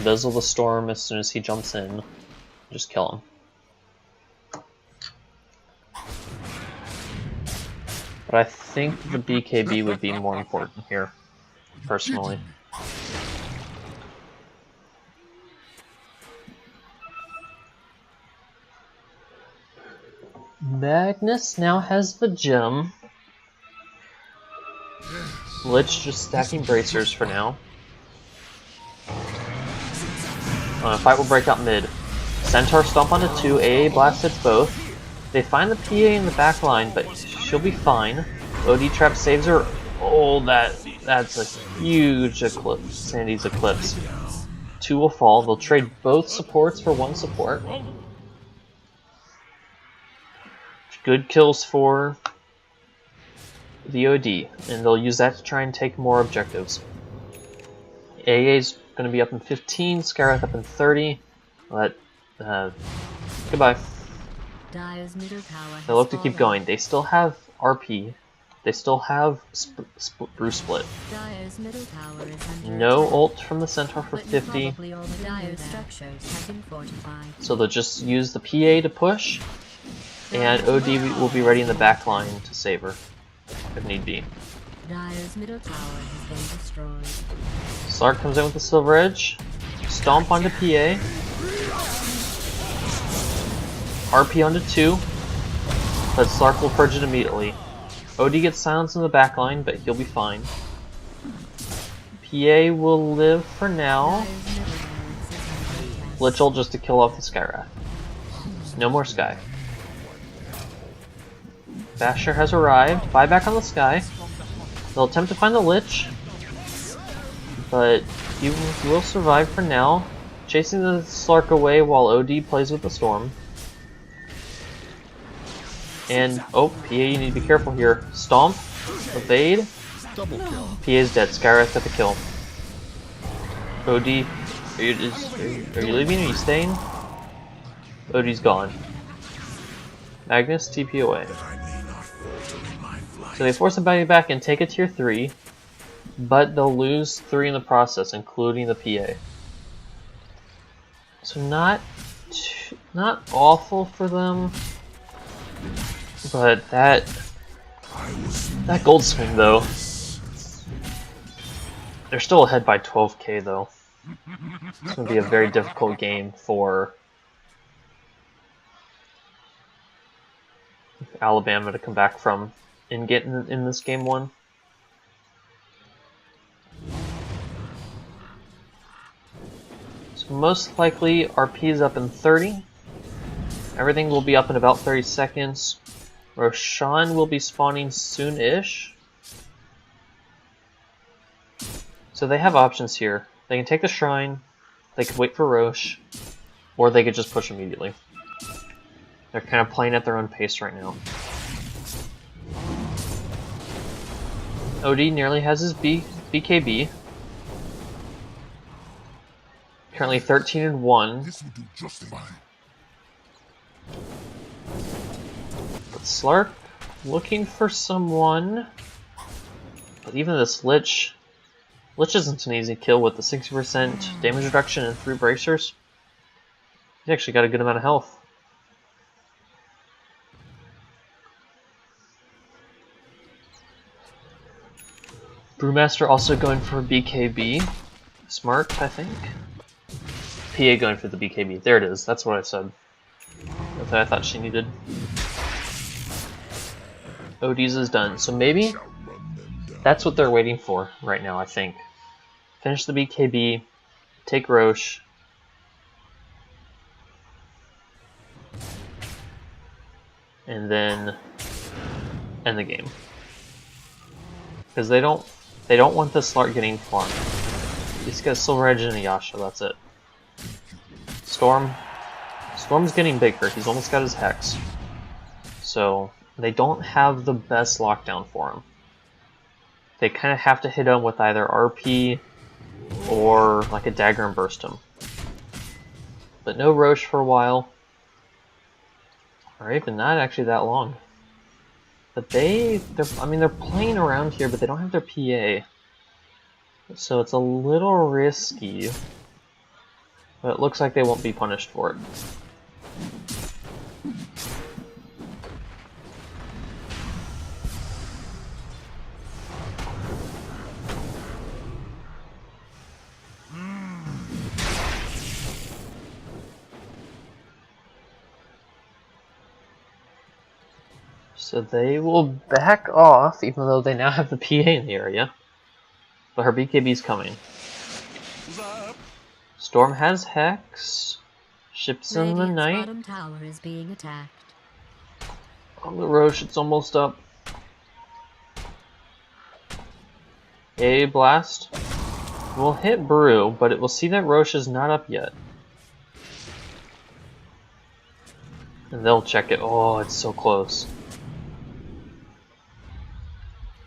the Storm as soon as he jumps in. Just kill him. But I think the BKB would be more important here, personally. Magnus now has the gem. Lich just stacking bracers for now. Fight will break out mid. Centaur stomp onto 2, AA blast hits both. They find the PA in the back line, but she'll be fine. OD trap saves her. Oh, that's a huge eclipse. Sandy's eclipse. 2 will fall. They'll trade both supports for 1 support. Good kills for the OD, and they'll use that to try and take more objectives. AA's going to be up in 15, Skyrath up in 30. But, goodbye. They look to keep going. They still have RP. They still have Bruce Split. No ult from the Centaur for 50. So they'll just use the PA to push, and OD will be ready in the back line to save her, if need be. Slark comes in with the Silver Edge. Stomp onto PA. RP onto 2. But Slark will purge it immediately. OD gets silenced in the back line, but he'll be fine. PA will live for now. Lich ult just to kill off the Skyrath. No more Sky. Basher has arrived. Buyback on the Sky. They'll attempt to find the Lich, but he will survive for now. Chasing the Slark away while OD plays with the Storm. And, oh, PA, you need to be careful here. Stomp, evade. Double kill. PA's dead. Skyrath got the kill. OD, are you leaving? Are you staying? OD's gone. Magnus, TP away. So they force the back and take a tier 3, but they'll lose 3 in the process, including the PA. So not awful for them, but that gold swing though. They're still ahead by 12k though. It's going to be a very difficult game for Alabama to come back from and get in this game 1. So most likely RP is up in 30. Everything will be up in about 30 seconds. Roshan will be spawning soon-ish. So they have options here. They can take the shrine, they could wait for Rosh, or they could just push immediately. They're kind of playing at their own pace right now. OD nearly has his BKB. Currently 13-1. This will do just fine. But Slark looking for someone. But even this Lich isn't an easy kill with the 60% damage reduction and 3 bracers. He's actually got a good amount of health. Brewmaster also going for BKB. Smart, I think. PA going for the BKB. There it is. That's what I said. That's what I thought she needed. OD's is done. So maybe that's what they're waiting for right now, I think. Finish the BKB, take Roche, and then end the game. Because they don't want the Slark getting farmed. He's got a Silver Edge and a Yasha, that's it. Storm's getting bigger, he's almost got his Hex. So they don't have the best lockdown for him. They kind of have to hit him with either RP or like a dagger and burst him. But no Roche for a while. Or even not actually that long. But they're playing around here, but they don't have their PA. So it's a little risky. But it looks like they won't be punished for it. So they will back off, even though they now have the PA in the area. But her BKB's coming. Storm has Hex. Ships in the Radiant's night. bottom tower is being attacked. On the Roche, it's almost up. A blast will hit Brew, but it will see that Roche is not up yet. And they'll check it. Oh, it's so close.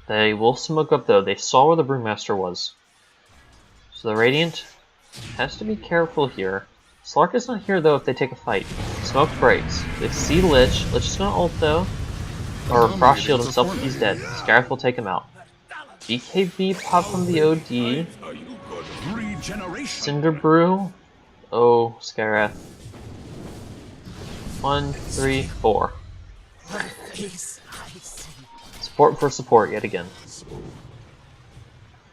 They will smoke up though. They saw where the Brewmaster was. So the Radiant has to be careful here. Slark is not here though if they take a fight. Smoke breaks. They see Lich. Lich is gonna ult though. Or Frost Shield himself if he's dead. Scarif will take him out. BKB pop from the OD. Cinder Brew. Oh, Scarif. 1, 3, 4. Support for support yet again.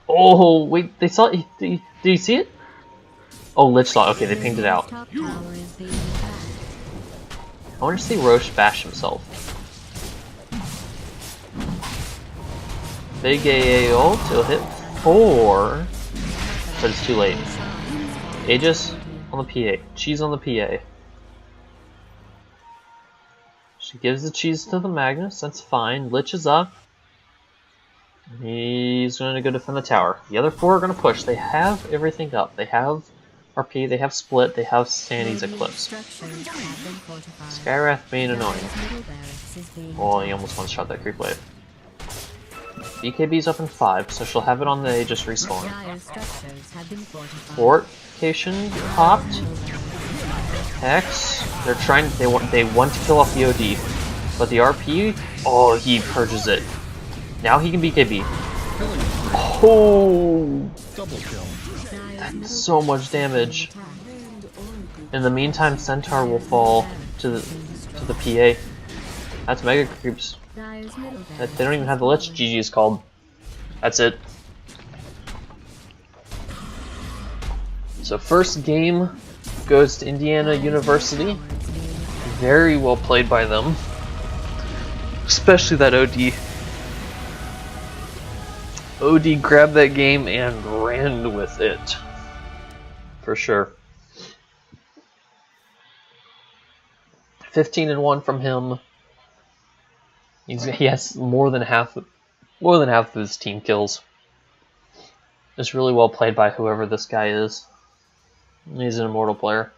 Oh, wait, they saw it. Did you see it? Oh, Lich saw it. Okay, they pinged it out. Top tower is being attacked. I want to see Roche bash himself. Big AA ult, he'll hit 4, but it's too late. Aegis on the PA, cheese on the PA. She gives the cheese to the Magnus, that's fine. Lich is up. He's going to go defend the tower. The other 4 are going to push. They have everything up. They have RP, they have Split, they have Sandy's Eclipse. Skywrath being annoying. Oh, he almost one-shot that creep wave. BKB's up in 5, so she'll have it on the Aegis respawn. Fortification popped. Hex. They're trying. They want to kill off the OD, but the RP. Oh, he purges it. Now he can BKB. Oh, Double kill. that's so much damage. In the meantime, Centaur will fall to the PA. That's mega creeps. They don't even have the Lich. GG is called. That's it. So first game goes to Indiana University. Very well played by them. Especially that OD. OD grabbed that game and ran with it. For sure. 15-1 from him. He has more than half of his team kills. It's really well played by whoever this guy is. He's an immortal player.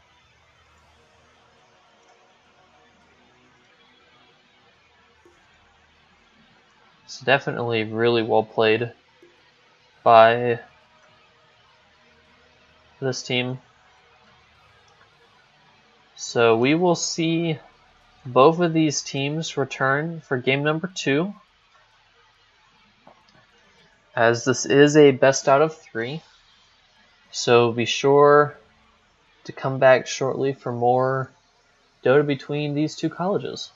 It's definitely really well played by this team. So we will see both of these teams return for game number 2, as this is a best out of 3. So be sure to come back shortly for more Dota between these two colleges.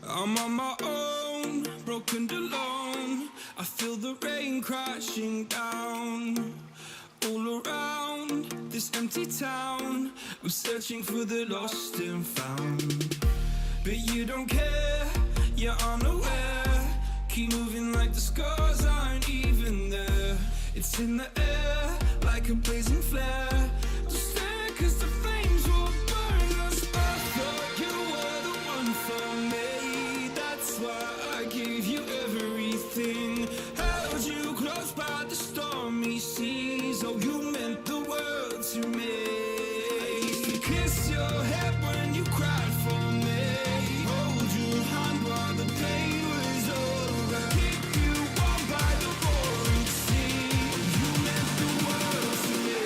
I'm on my own, broken alone. I feel the rain crashing down all around this empty town. I'm searching for the lost and found, but you don't care, you're unaware. Keep moving like the scars aren't even there. It's in the air like a blazing flare. Just stare 'cause the flames will burn us. I thought you were the one for me. That's why I gave you everything. Held you close by the stormy seas. Oh, you meant the world to me. I used to kiss your head when you cried for me. Hold your hand while the pain was over. Keep you warm by the roaring sea. You meant the world to me.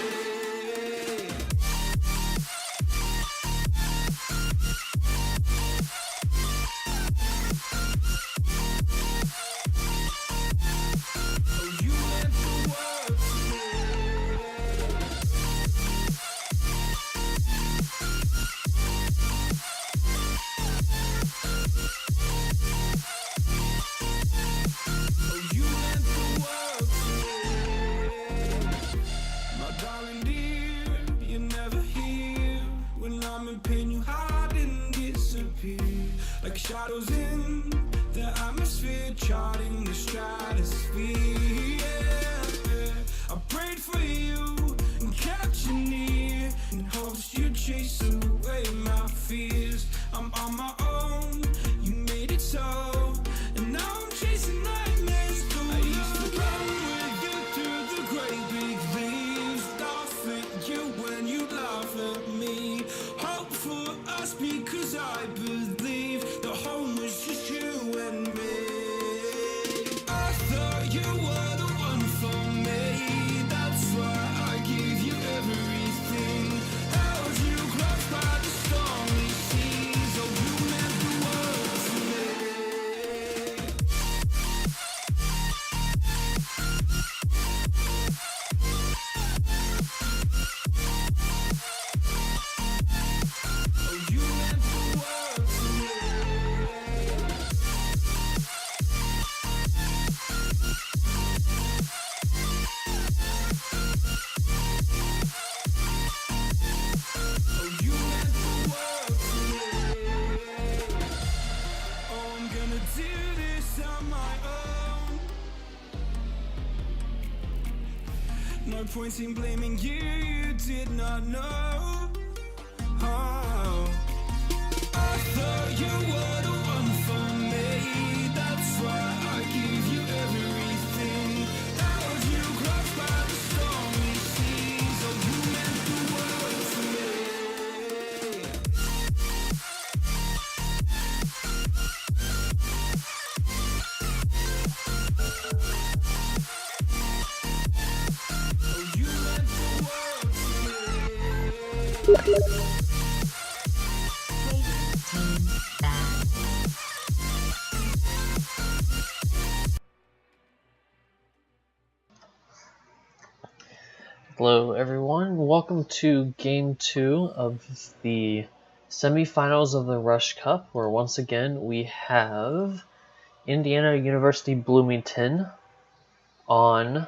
like shadows in the atmosphere, charting the stratosphere. Yeah. I prayed for you and kept you near in hopes you'd chase away my fears. I'm on my own, you made it so, and now I'm chasing nightmares too. I used to run with you through the great big leaves, laugh at you when you laugh at me. Hope for us because I believe the home was just you and me. I thought you were the one for me, that's why I gave you everything. Held you close by the stormy seas, oh you meant the world to me. Oh you meant the world to me. Oh, you meant the world to me. Oh, I'm gonna do this on my own. No point in blaming you, you did not know. Oh, I thought you were the one for me, that's why I gave you everything. Held you close by the stormy seas, oh you meant the world to me. Oh you meant the world to me. Team bad. Hello everyone, welcome to Game 2 of the semifinals of the Rush Cup, where once again we have Indiana University Bloomington on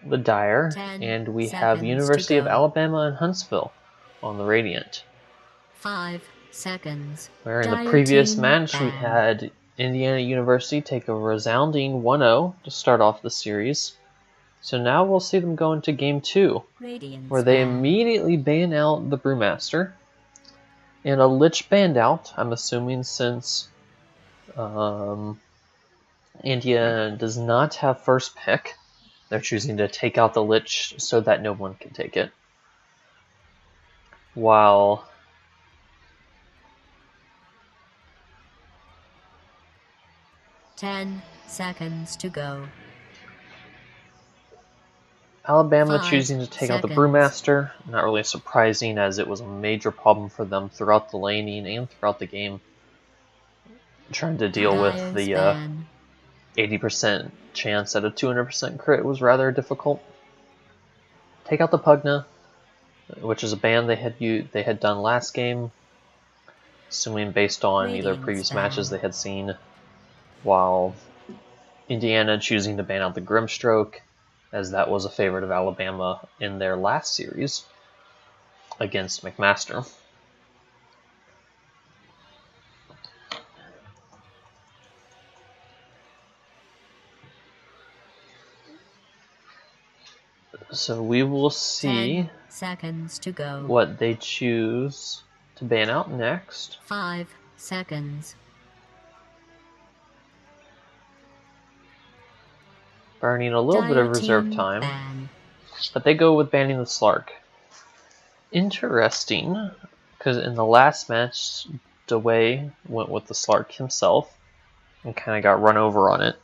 the Dire, 10 and we have seconds to University of go. Alabama and Huntsville on the Radiant. 5 seconds. Where in the Dire previous team match we ban. had Indiana University take a resounding 1-0 to start off the series. So now we'll see them go into Game 2, Radiance where they ban. immediately ban out the Brewmaster. And a Lich banned out, I'm assuming, since Indiana does not have first pick. They're choosing to take out the Lich so that no one can take it. While Ten seconds to go. Alabama 5 choosing to take out the seconds. Brewmaster, not really surprising as it was a major problem for them throughout the laning and throughout the game. Trying to deal with Dire's the ban. 80% chance at a 200% crit was rather difficult. Take out the Pugna, which is a ban they had done last game, assuming based on either Radiant's previous ban. matches they had seen, while Indiana choosing to ban out the Grimstroke, as that was a favorite of Alabama in their last series against McMaster. So we will see 10 seconds to go. what they choose to ban out next. 5 seconds. Burning a little bit Dire of reserve team time, ban. but they go with banning the Slark. Interesting, because in the last match, DeWay went with the Slark himself and kind of got run over on it.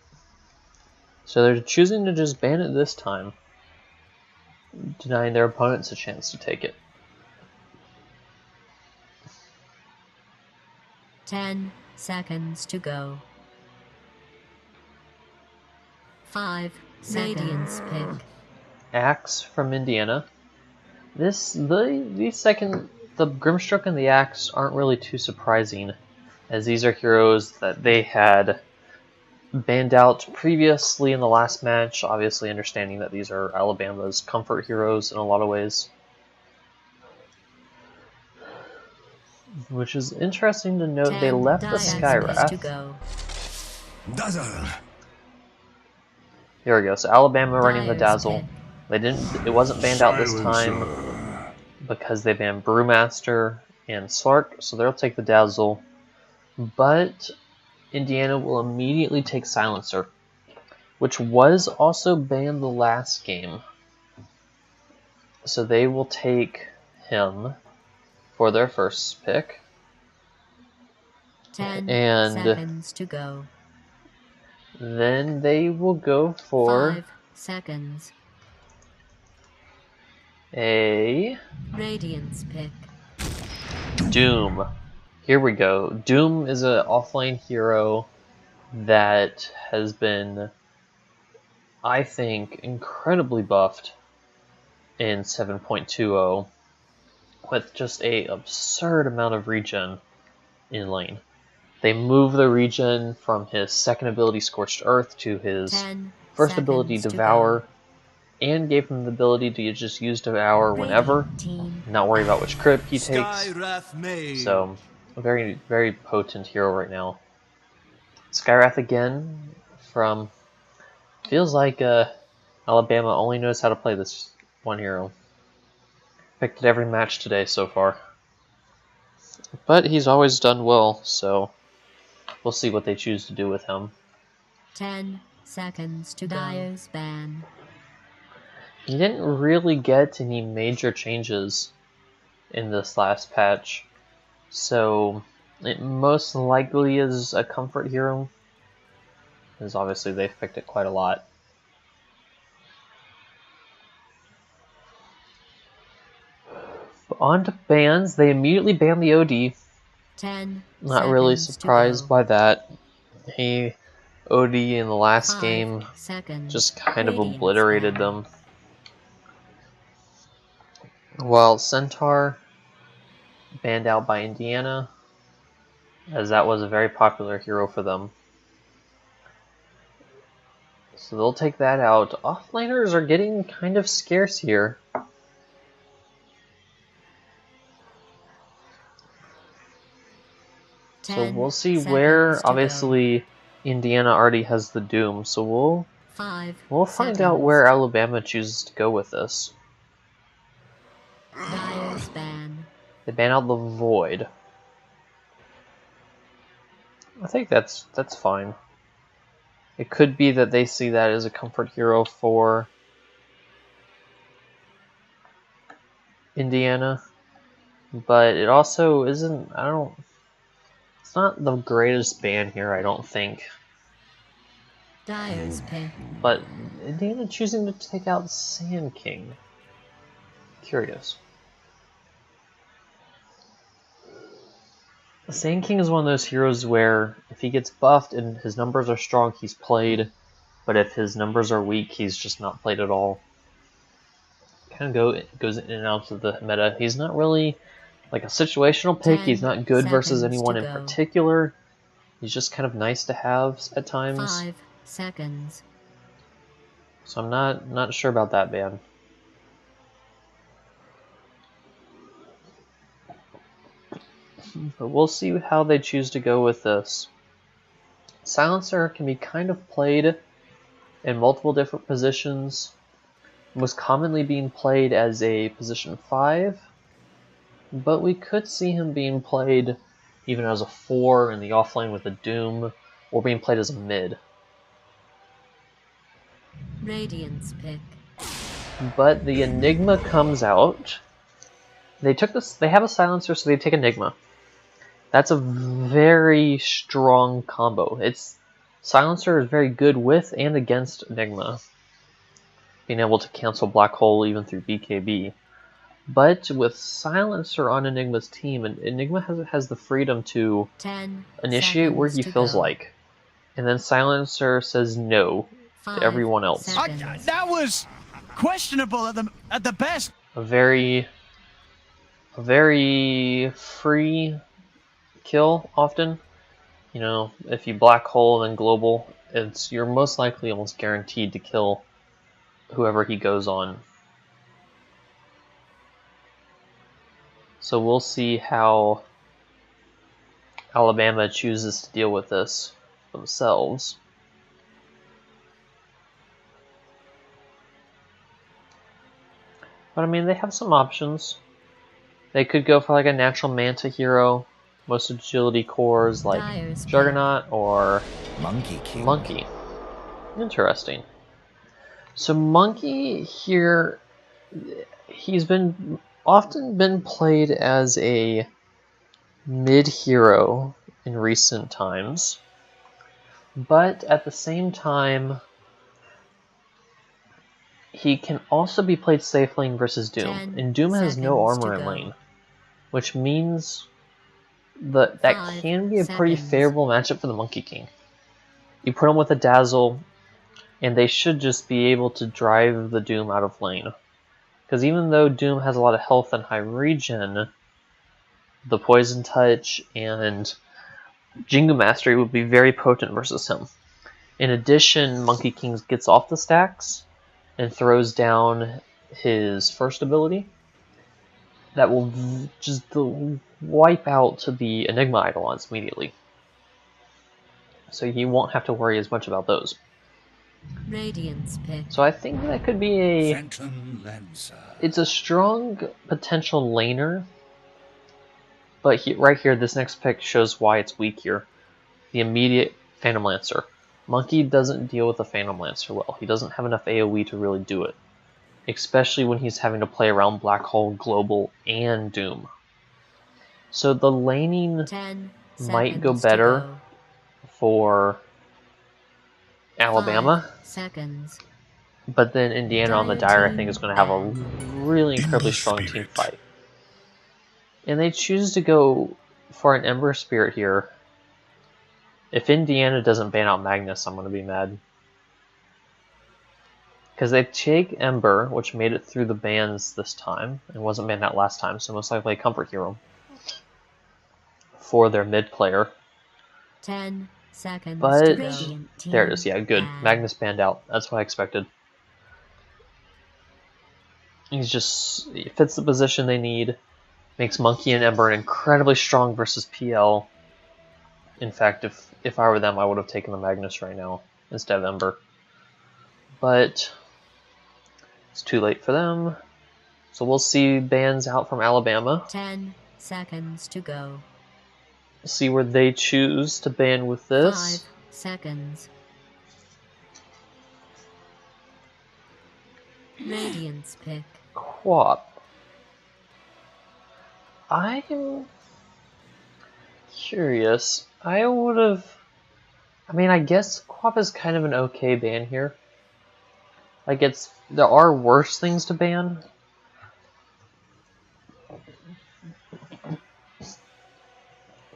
So they're choosing to just ban it this time, denying their opponents a chance to take it. 10 seconds to go. 5 seconds. Pick. Axe from Indiana. The Grimstroke and the Axe aren't really too surprising, as these are heroes that they had banned out previously in the last match, obviously understanding that these are Alabama's comfort heroes in a lot of ways. Which is interesting to note. They 10 left the seconds to Skywrath. go. Dazzle. Here we go. So Alabama running the Dyer's Dazzle. pick. They didn't. It wasn't banned out this time Silencer. because they banned Brewmaster and Slark, so they'll take the Dazzle. But Indiana will immediately take Silencer, which was also banned the last game. So they will take him for their first pick. 10 And seconds to go. then they will go for 5 seconds. a Radiant's pick. Doom. Here we go. Doom is an offlane hero that has been, I think, incredibly buffed in 7.20 with just a absurd amount of regen in lane. They move the regen from his second ability Scorched Earth to his 10 first ability seconds to Devour, go. and gave him the ability to just use Devour whenever, Radiant team. not worry about which crit he takes. Skywrath made. So, a very, very potent hero right now. Skywrath again from... Feels like Alabama only knows how to play this one hero. Picked it every match today so far. But he's always done well, so we'll see what they choose to do with him. 10 seconds to go. Dyer's ban. He didn't really get any major changes in this last patch, so it most likely is a comfort hero, because obviously they've picked it quite a lot. But on to bans. They immediately banned the OD. 10 Not really seconds to surprised go. by that. He OD in the last 5 game seconds. just kind of Radiant's obliterated ban. them. While Centaur banned out by Indiana, as that was a very popular hero for them. So they'll take that out. Offlaners are getting kind of scarce here. So 10 we'll see seconds where, to obviously, Indiana already has the Doom. So go. 5 we'll find seconds. out where Alabama chooses to go with this. Dyer's ban. They ban out the Void. I think that's fine. It could be that they see that as a comfort hero for Indiana, but it also isn't. It's not the greatest ban here, I don't think. Dyer's pick. But Indiana choosing to take out Sand King. Curious. Sand King is one of those heroes where if he gets buffed and his numbers are strong, he's played. But if his numbers are weak, he's just not played at all. Kind of goes in and out of the meta. He's not really like a situational pick. 10 He's not good versus seconds anyone to in go. particular. He's just kind of nice to have at times. 5 seconds. So I'm not sure about that ban. But we'll see how they choose to go with this. Silencer can be kind of played in multiple different positions. Most commonly being played as a position 5, but we could see him being played even as a 4 in the offlane with a Doom, or being played as a mid. Radiant's pick. But the Enigma comes out. They have a Silencer, so they take Enigma. That's a very strong combo. Silencer is very good with and against Enigma, being able to cancel Black Hole even through BKB. But with Silencer on Enigma's team, Enigma has the freedom to 10 initiate where seconds he to feels go. like. And then Silencer says no 5 to everyone else. seconds. That was questionable at the best. A very free kill often. You know, if you Black Hole and then Global, you're most likely almost guaranteed to kill whoever he goes on. So we'll see how Alabama chooses to deal with this themselves. But I mean, they have some options. They could go for like a natural Manta hero, most agility cores like Dyer's Juggernaut or Monkey King. Monkey. Interesting. So Monkey here, he's often been played as a mid-hero in recent times, but at the same time, he can also be played safe lane versus Doom, 10 and Doom has no seconds to armor in go. lane, which means that 5 can be a pretty seconds. favorable matchup for the Monkey King. You put him with a Dazzle, and they should just be able to drive the Doom out of lane. Because even though Doom has a lot of health and high regen, the Poison Touch and Jingu Mastery would be very potent versus him. In addition, Monkey King gets off the stacks and throws down his first ability. That will just wipe out the Enigma Eidolons immediately. So you won't have to worry as much about those. Radiance pick. So I think that could be a... Phantom Lancer. It's a strong potential laner. But right here, this next pick shows why it's weak here. The immediate Phantom Lancer. Monkey doesn't deal with the Phantom Lancer well. He doesn't have enough AoE to really do it. Especially when he's having to play around Black Hole, Global, and Doom. So the laning 10 might go seconds to better go. for 5 Alabama. seconds. But then Indiana on the Dire, I think, is going to have a really incredibly the strong team spirit. fight. And they choose to go for an Ember Spirit here. If Indiana doesn't ban out Magnus, I'm going to be mad. Because they take Ember, which made it through the bans this time, and wasn't banned out last time, so most likely a Comfort Hero for their mid player. 10 seconds But to go. there it is, yeah, good. Magnus banned out. That's what I expected. He fits the position they need. Makes Monkey and Ember incredibly strong versus PL. In fact, if I were them, I would have taken the Magnus right now instead of Ember. But it's too late for them. So we'll see bans out from Alabama. 10 seconds to go. We'll see where they choose to ban with 5 this. seconds. Radiance pick. Quap. I am curious. I would have... I mean, I guess Quap is kind of an okay ban here. Like, there are worse things to ban.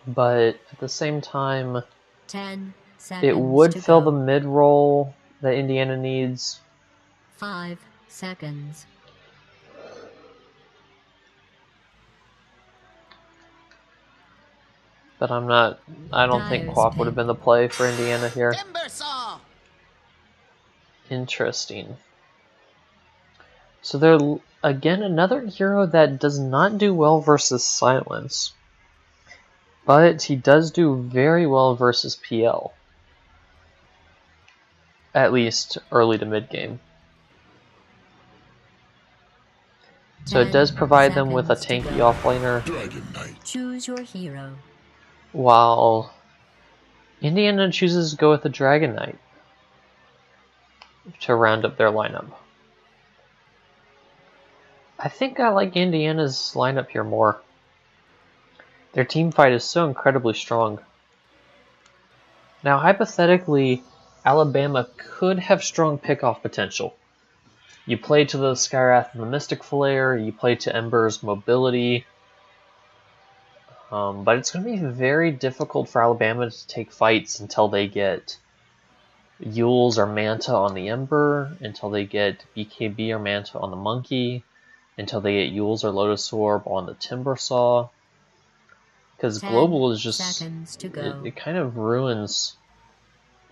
But at the same time, 10 seconds it would to fill go. the mid role that Indiana needs. 5 seconds. But I don't think Dyer's Quap would pick. have been the play for Indiana here. Timbersaw! Interesting. So they're, again, another hero that does not do well versus Silence. But he does do very well versus PL. At least early to mid game. So it 10 does provide them with a seconds to tanky go. offlaner, Dragon Knight. Choose your hero. while Indiana chooses to go with the Dragon Knight to round up their lineup. I think I like Indiana's lineup here more. Their team fight is so incredibly strong. Now, hypothetically, Alabama could have strong pick-off potential. You play to the Skywrath and the Mystic Flare, you play to Ember's mobility, but it's going to be very difficult for Alabama to take fights until they get Yules or Manta on the Ember, until they get BKB or Manta on the Monkey, until they get Yules or Lotus Orb on the Timbersaw. Because 10 Global is just... seconds to go. It kind of ruins...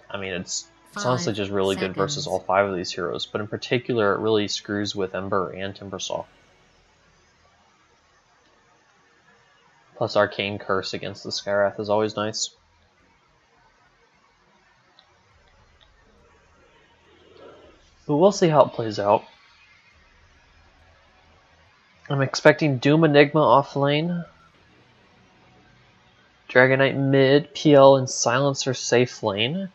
I mean, it's 5 honestly just really good versus seconds. all 5 of these heroes, but in particular, it really screws with Ember and Timbersaw. Plus Arcane Curse against the Skywrath is always nice. But we'll see how it plays out. I'm expecting Doom Enigma off lane. Dragonite mid, PL and Silencer safe lane.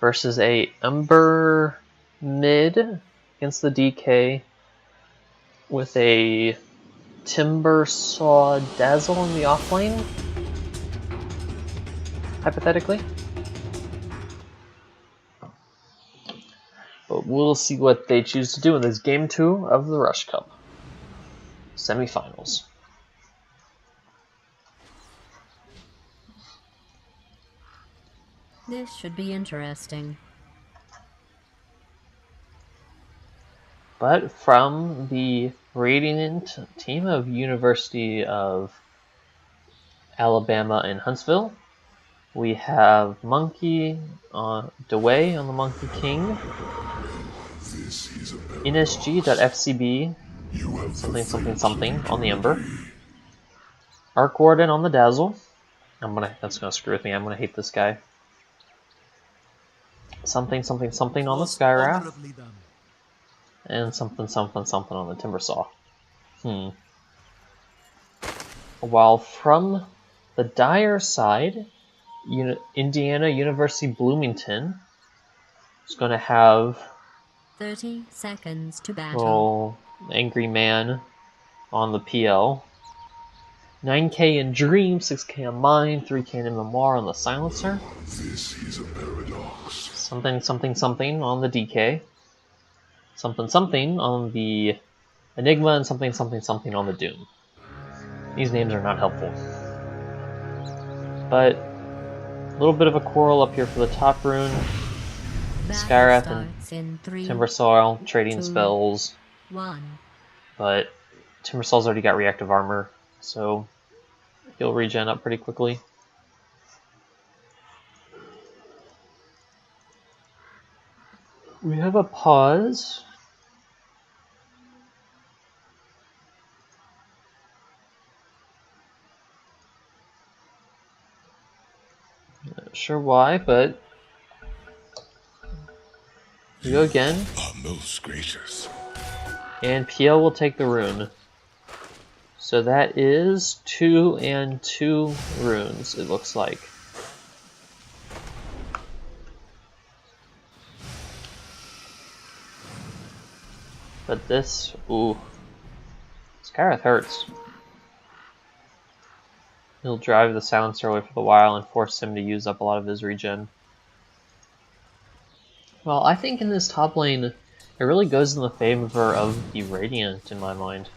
Versus a Ember mid against the DK. With a Timber Saw Dazzle in the off lane. Hypothetically. But we'll see what they choose to do in this Game 2 of the Rush Cup. Semifinals. This should be interesting. But from the Radiant team of University of Alabama in Huntsville, we have Monkey DeWay on the Monkey King, NSG.FCB, something on the Ember, Arc Warden on the Dazzle. That's gonna screw with me. I'm gonna hate this guy. Something on the Skywrath. And something on the Timbersaw. While from the Dire side, Indiana University Bloomington is going to have 30 seconds to battle. little Angry Man on the PL. 9k in Dream, 6k on Mine, 3k in Memoir on the Silencer. This is a paradox. Something on the DK. Something on the Enigma, and something on the Doom. These names are not helpful. But a little bit of a quarrel up here for the top rune. Skywrath and Timbersaw trading spells. 1. But Timbersaw's already got reactive armor, so he'll regen up pretty quickly. We have a pause. Not sure why, but we go again. Oh, most gracious. And PL will take the rune. So that is 2 and 2 runes, it looks like. But this, ooh, Skywrath hurts. He'll drive the Silencer away for a while and force him to use up a lot of his regen. Well, I think in this top lane, it really goes in the favor of the Radiant in my mind.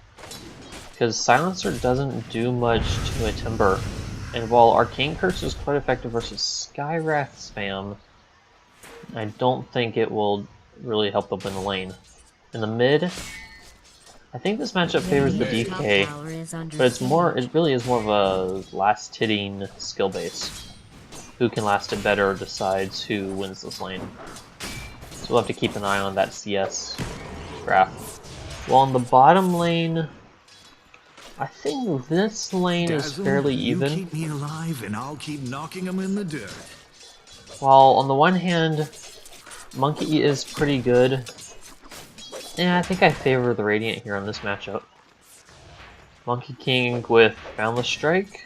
Because Silencer doesn't do much to a Timber. And while Arcane Curse is quite effective versus Skywrath spam, I don't think it will really help them win the lane. In the mid, I think this matchup favors the DK, but it really is more of a last-hitting skill base. Who can last it better decides who wins this lane. So we'll have to keep an eye on that CS graph. While in the bottom lane, I think this lane is fairly even. You keep me alive and I'll keep knocking them in the dirt. While on the one hand, Monkey is pretty good. Yeah, I think I favor the Radiant here on this matchup. Monkey King with Boundless Strike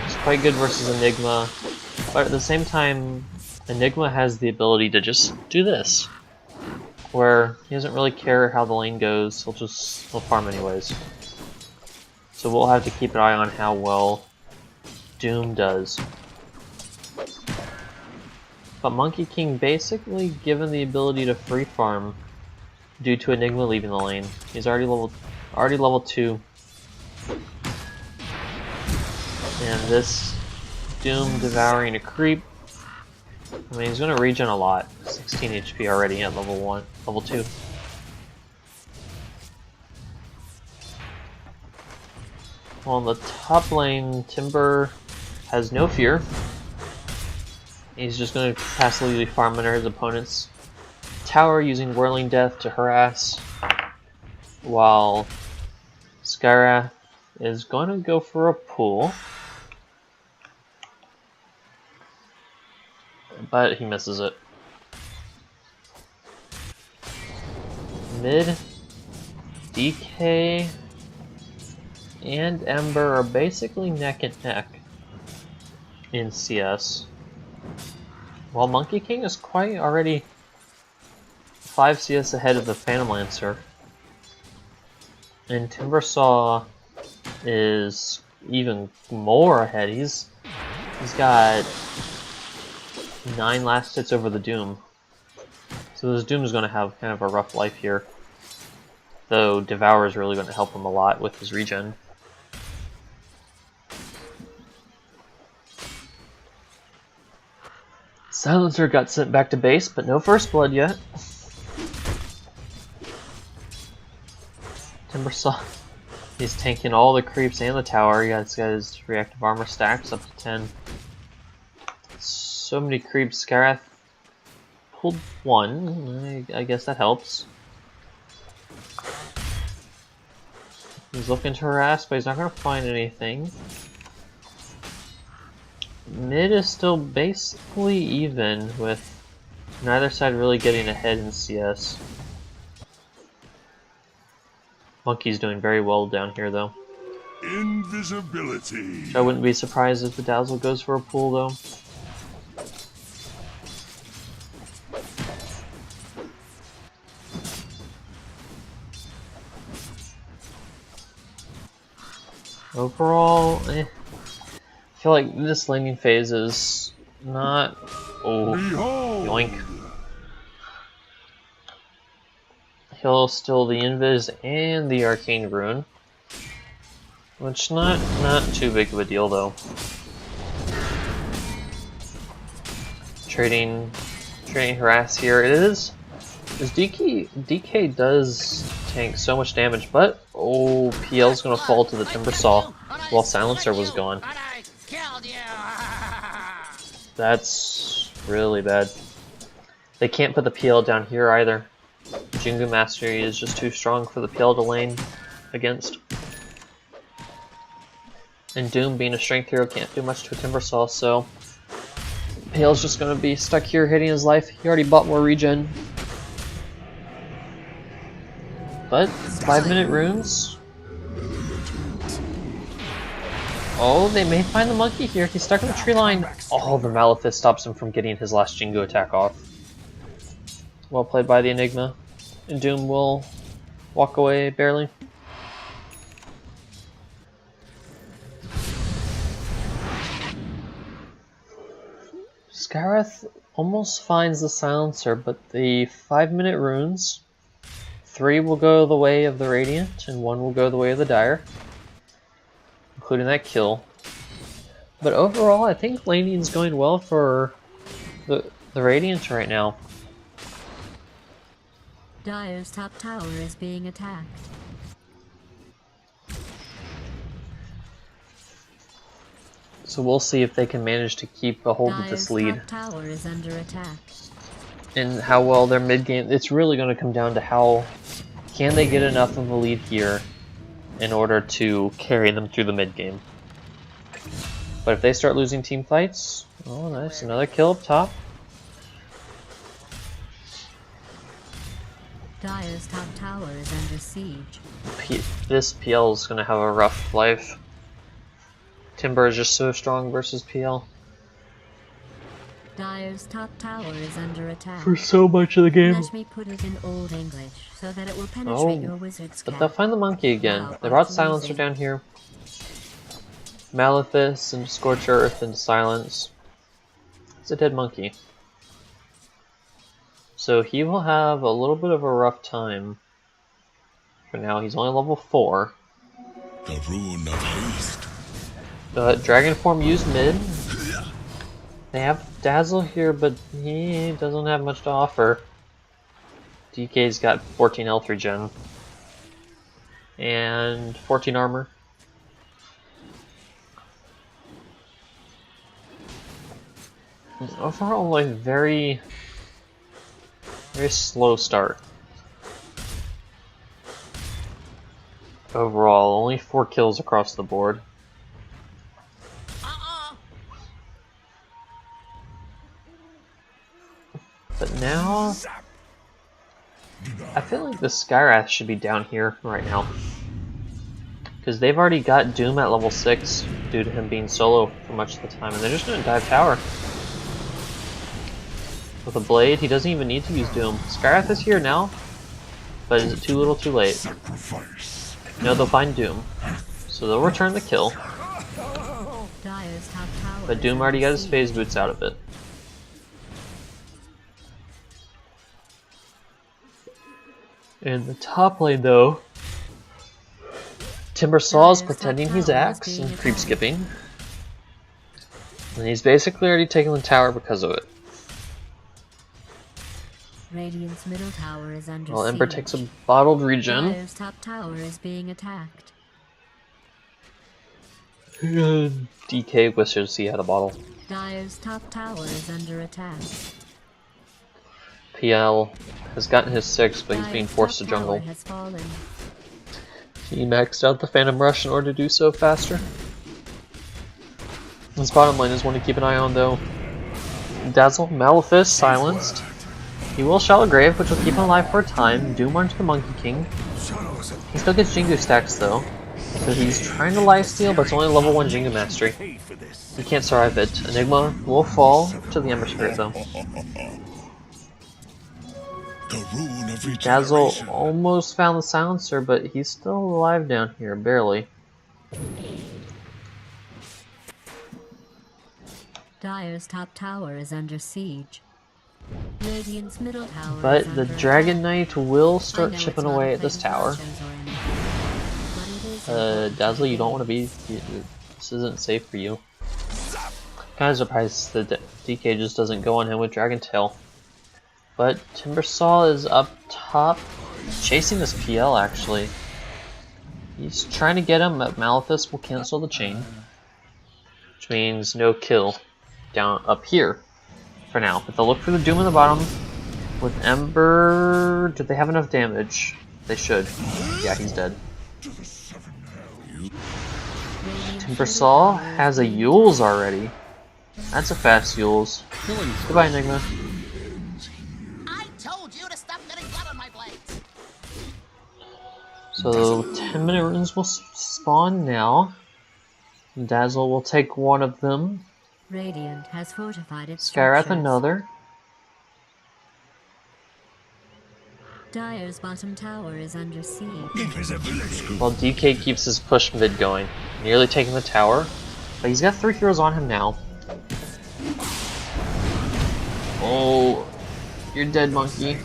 is quite good versus Enigma, but at the same time, Enigma has the ability to just do this, where he doesn't really care how the lane goes, he'll farm anyways. So we'll have to keep an eye on how well Doom does. But Monkey King basically given the ability to free farm due to Enigma leaving the lane. He's already level 2. And this Doom devouring a creep. I mean, he's gonna regen a lot. 16 HP already at level 2. Well, on the top lane, Timber has no fear. He's just gonna passively farm under his opponent's tower using Whirling Death to harass, while Skywrath is going to go for a pull, but he misses it. Mid, DK, and Ember are basically neck and neck in CS. While Monkey King is quite already 5 CS ahead of the Phantom Lancer. And Timbersaw is even more ahead. He's got 9 last hits over the Doom. So this Doom is going to have kind of a rough life here. Though Devour is really going to help him a lot with his regen. Silencer got sent back to base, but no first blood yet. Timbersaw, he's tanking all the creeps and the tower. He's got his reactive armor stacks up to 10. So many creeps. Scarrath pulled 1. I guess that helps. He's looking to harass, but he's not going to find anything. Mid is still basically even, with neither side really getting ahead in CS. Monkey's doing very well down here, though. Invisibility. I wouldn't be surprised if the Dazzle goes for a pull, though. Overall, I feel like this laning phase is not... Oh, Behold. yoink. He'll steal the Invis and the Arcane Rune. Which not too big of a deal though. Trading harass here. It is DK does tank so much damage, but oh, PL's gonna fall to the Timbersaw while Silencer was gone. That's really bad. They can't put the PL down here either. Jingu Mastery is just too strong for the PL to lane against. And Doom, being a strength hero, can't do much to a Timbersaw, so PL's just gonna be stuck here hating his life. He already bought more regen. But 5-minute runes. Oh, they may find the monkey here. He's stuck in the tree line. Oh, the Malefice stops him from getting his last Jingu attack off. Well played by the Enigma. And Doom will walk away barely. Scarrath almost finds the Silencer, but the 5-minute runes, 3 will go the way of the Radiant, and 1 will go the way of the Dire, including that kill. But overall, I think laning's going well for the Radiant right now. Dire's top tower is being attacked. So we'll see if they can manage to keep a hold of this lead. Dire's top tower is under attack. And how well their mid game. It's really going to come down to how can they get enough of a lead here in order to carry them through the mid game. But if they start losing team fights, oh nice, another kill up top. Dire's top tower is under siege. This PL is going to have a rough life. Timber is just so strong versus PL. Dire's top tower is under attack. For so much of the game. Let me put it in Old English so that it will penetrate your wizard's But cap. they'll find the monkey again. Wow, They brought that's Silencer amazing. down here. Malefice and Scorch Earth and Silence. It's a dead monkey. So he will have a little bit of a rough time. For now, he's only level 4. The rune of haste. Dragon Form used mid. They have Dazzle here, but he doesn't have much to offer. DK's got 14 health regen. And 14 armor. Overall, like, very slow start. overall. Only 4 kills across the board. But now, I feel like the Skyrath should be down here right now. Because they've already got Doom at level 6 due to him being solo for much of the time. And they're just going to dive tower. With a blade, he doesn't even need to use Doom. Skyrath is here now. But is it too little too late? No, they'll find Doom. So they'll return the kill. But Doom already got his phase boots out of it. In the top lane, though, Timbersaw is pretending he's Axe and creep skipping. And he's basically already taken the tower because of it. Radiant's middle tower is under Well, Ember siege. takes a bottled regen. Dire's top tower is being attacked. DK wishes he had a bottle. Dire's top tower is under attack. PL has gotten his 6, but he's Dire's being forced to top jungle. tower has fallen. He maxed out the Phantom Rush in order to do so faster. His bottom lane is one to keep an eye on, though. Dazzle, Malefice, silenced. He will Shallow Grave, which will keep him alive for a time. Doom onto the Monkey King. He still gets Jingu stacks, though. So he's trying to lifesteal, but it's only level 1 Jingu Mastery. He can't survive it. Enigma will fall to the Ember Spirit, though. Dazzle almost found the silencer, but he's still alive down here, barely. Dire's top tower is under siege. Radiant's middle tower is But the under Dragon attack. Knight will I start know chipping it's not away a at this play tower. with Russians or anything, but it is important Dazzle, to you don't the want to be. This isn't safe for you. Kind of surprised that DK just doesn't go on him with Dragon Tail. But Timbersaw is up top, chasing this PL actually. He's trying to get him, but Malefice will cancel the chain. Which means no kill down up here for now. But they'll look for the Doom in the bottom. With Ember, do they have enough damage? They should. Yeah, he's dead. Timbersaw has a Yules already. That's a fast Yules. Goodbye, Enigma. I told you to stop getting blood on my blades. So 10-minute runes will spawn now. Dazzle will take one of them. Radiant has fortified its Skyrath structures. another. Dire's bottom tower is under siege. While DK keeps his push mid going. Nearly taking the tower. But he's got 3 heroes on him now. Oh, you're dead, monkey.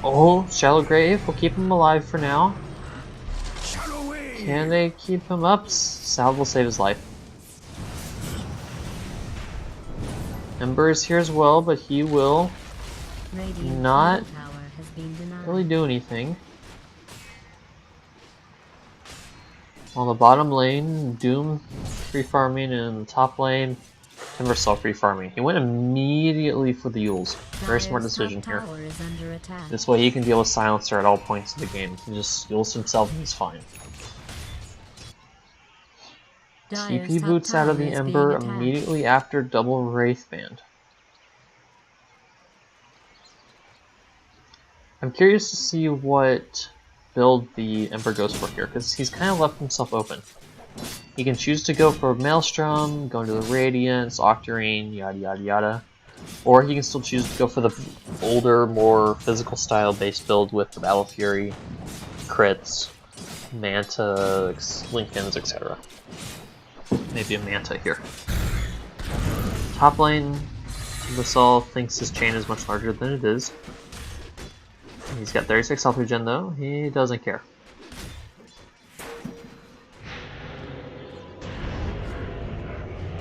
Oh, Shallow Grave will keep him alive for now. Can they keep him up? Salve will save his life. Ember is here as well, but he will Radiant's not middle tower has been denied. really do anything. On the bottom lane, Doom free farming, and in the top lane, Timbersaw free farming. He went immediately for the Yules. Very smart Dire's decision top here. tower is under attack. This way he can deal with Silencer at all points of the game. He just Yules himself and he's fine. Dire's TP top boots out of tower the is being Ember attacked. immediately after double Wraith Band. I'm curious to see what build the Ember goes for here, because he's kind of left himself open. He can choose to go for Maelstrom, go into the Radiance, Octarine, yada yada yada. Or he can still choose to go for the older, more physical style based build with the Battle Fury, crits, Manta, Lincolns, etc. Maybe a Manta here. Top lane, Timbersaw thinks his chain is much larger than it is. He's got 36 health regen though, he doesn't care.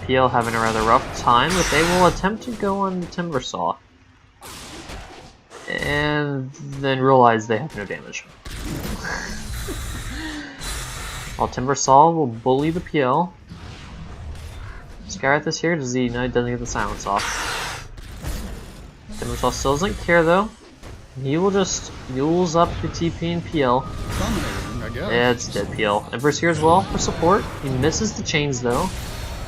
PL having a rather rough time, but they will attempt to go on the Timbersaw. And then realize they have no damage. While Timbersaw will bully the PL. Skyrath is here, does he? No, he doesn't get the silence off. Timbersaw still doesn't care though. He will just Yules up the TP and PL. I guess. Yeah, it's dead PL. Emperor's here as well for support. He misses the chains though.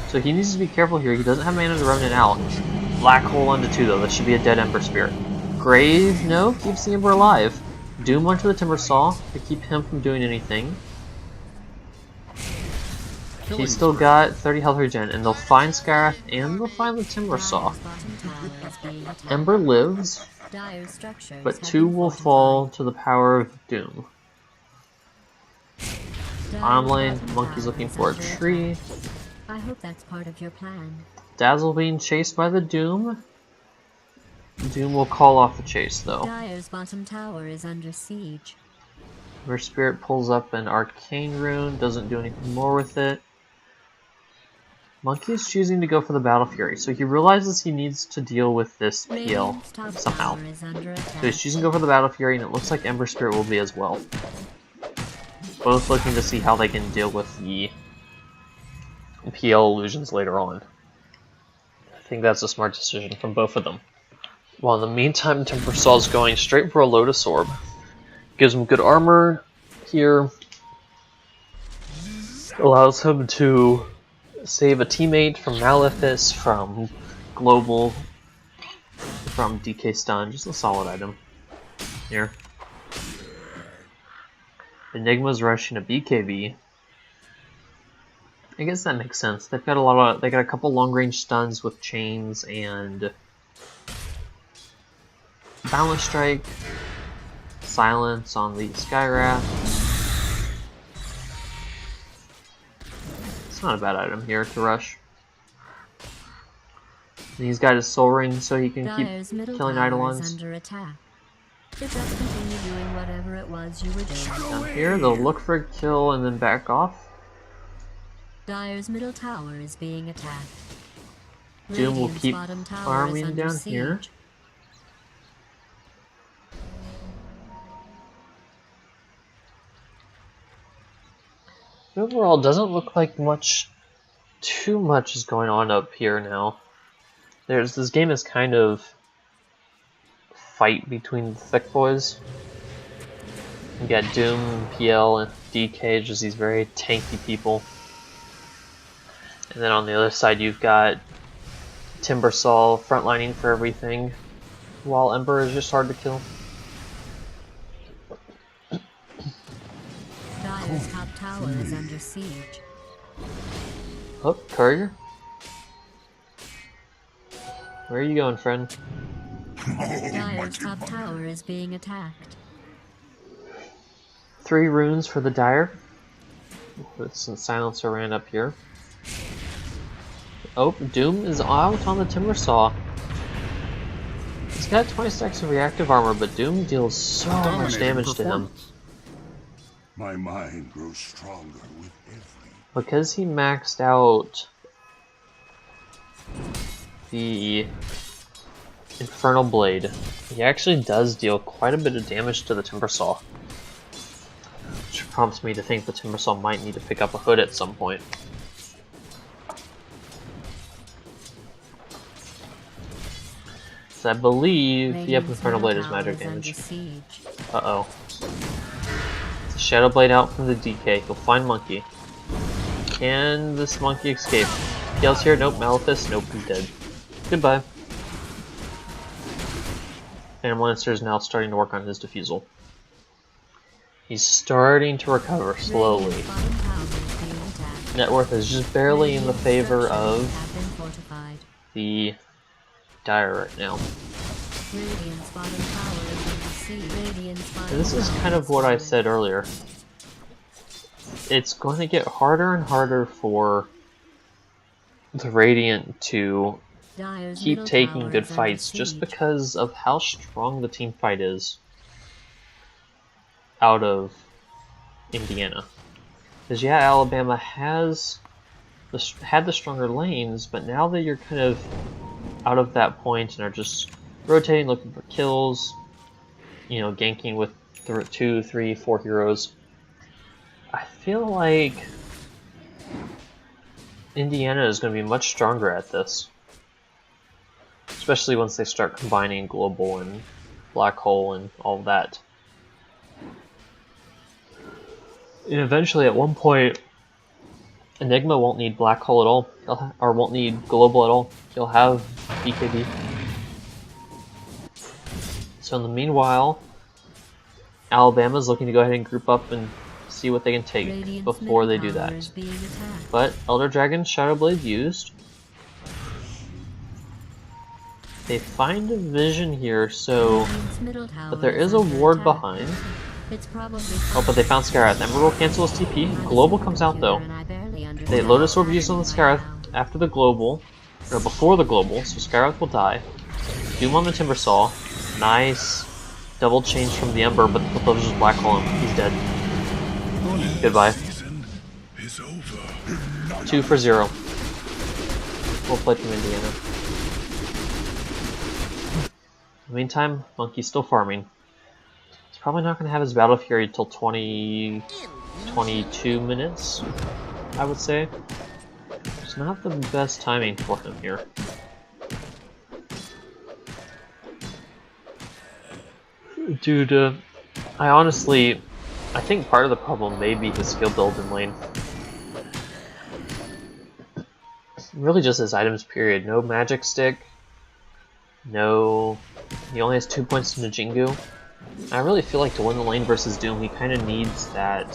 So he needs to be careful here. He doesn't have mana to run it out. Black hole onto 2 though. That should be a dead Ember Spirit. Grave, no, keeps the Ember alive. Doom onto the Timber Saw to keep him from doing anything. He's still got 30 health regen, and they'll find Skyrath and they'll find the Timber Saw. Ember lives, but 2 will fall to the power of Doom. Bottom lane, Monkey's looking for a tree. I hope that's part of your plan. Dazzle being chased by the Doom. Doom will call off the chase though. Dire's bottom tower is under siege. Ember Spirit pulls up an Arcane Rune, doesn't do anything more with it. Monkey is choosing to go for the Battle Fury, so he realizes he needs to deal with this PL somehow. So he's choosing to go for the Battle Fury, and it looks like Ember Spirit will be as well. Both looking to see how they can deal with the PL illusions later on. I think that's a smart decision from both of them. While in the meantime, Timber Saw is going straight for a Lotus Orb. Gives him good armor here. Allows him to save a teammate from Malefice, from Global, from DK Stun. Just a solid item here. Enigma's rushing a BKB. I guess that makes sense. They've got they got a couple long range stuns with chains and Balance Strike, silence on the Skyrath. It's not a bad item here to rush. And he's got his Soul Ring so he can keep killing Eidolons. Just continue doing whatever it was you were doing. Down here, they'll look for a kill and then back off. Dire's middle tower is being attacked. Doom will Radiant's keep bottom tower is farming under down here. siege. Overall, doesn't look like too much is going on up here now. This game is kind of fight between the thick boys. You got Doom, PL, and DK, just these very tanky people. And then on the other side, you've got Timber Saw frontlining for everything, while Ember is just hard to kill. Dire's top tower is under siege. Oh, Courier? Where are you going, friend? Dire's top tower is being attacked. 3 runes for the Dire. With some silencer ran up here. Oh, Doom is out on the Timber Saw. He's got 20 stacks of reactive armor, but Doom deals so much damage to him. My mind grows stronger with every. Because he maxed out the Infernal Blade, he actually does deal quite a bit of damage to the Timber Saw. Which prompts me to think the Timber Saw might need to pick up a hood at some point. So I believe, yep, Infernal Blade is magic damage. Uh-oh. Shadow Blade out from the DK. He'll find Monkey. Can this Monkey escape? PL's here? Nope. Malefice? Nope. He's dead. Goodbye. Phantom Lancer is now starting to work on his defusal. He's starting to recover slowly. Net worth is just barely in the favor of the Dire right now. And this is kind of what I said earlier. It's going to get harder and harder for the Radiant to keep taking good fights just because of how strong the team fight is out of Indiana. Because yeah, Alabama had the stronger lanes, but now that you're kind of out of that point and are just rotating, looking for kills, you know, ganking with 2, 3, 4 heroes, I feel like Indiana is going to be much stronger at this. Especially once they start combining Global and Black Hole and all that. And eventually, at one point, Enigma won't need Black Hole at all, or won't need Global at all. He'll have BKB. So in the meanwhile, Alabama's looking to go ahead and group up and see what they can take Radiant's before they middle do tower that. is being attacked. But Elder Dragon Shadow Blade used. They find a vision here, so... Radiant's middle tower But there is a under ward attack. behind. It's probably Oh, but they found Scarab. Ember will cancel his TP. Global comes out though. They Lotus Orb used on the Scarab after the Global, or before the Global, so Scarab will die. Doom on the Timbersaw. Nice. Double change from the Ember, but they'll just black hole him. He's dead. Goodbye. Season is over. 2 for 0. We'll play from Indiana. In the meantime, Monkey's still farming. He's probably not going to have his Battle Fury till 22 minutes, I would say. It's not the best timing for him here. Dude, I think part of the problem may be his skill build in lane. Really just his items, period. No magic stick. No... He only has 2 points to Najingu. I really feel like to win the lane versus Doom, he kind of needs that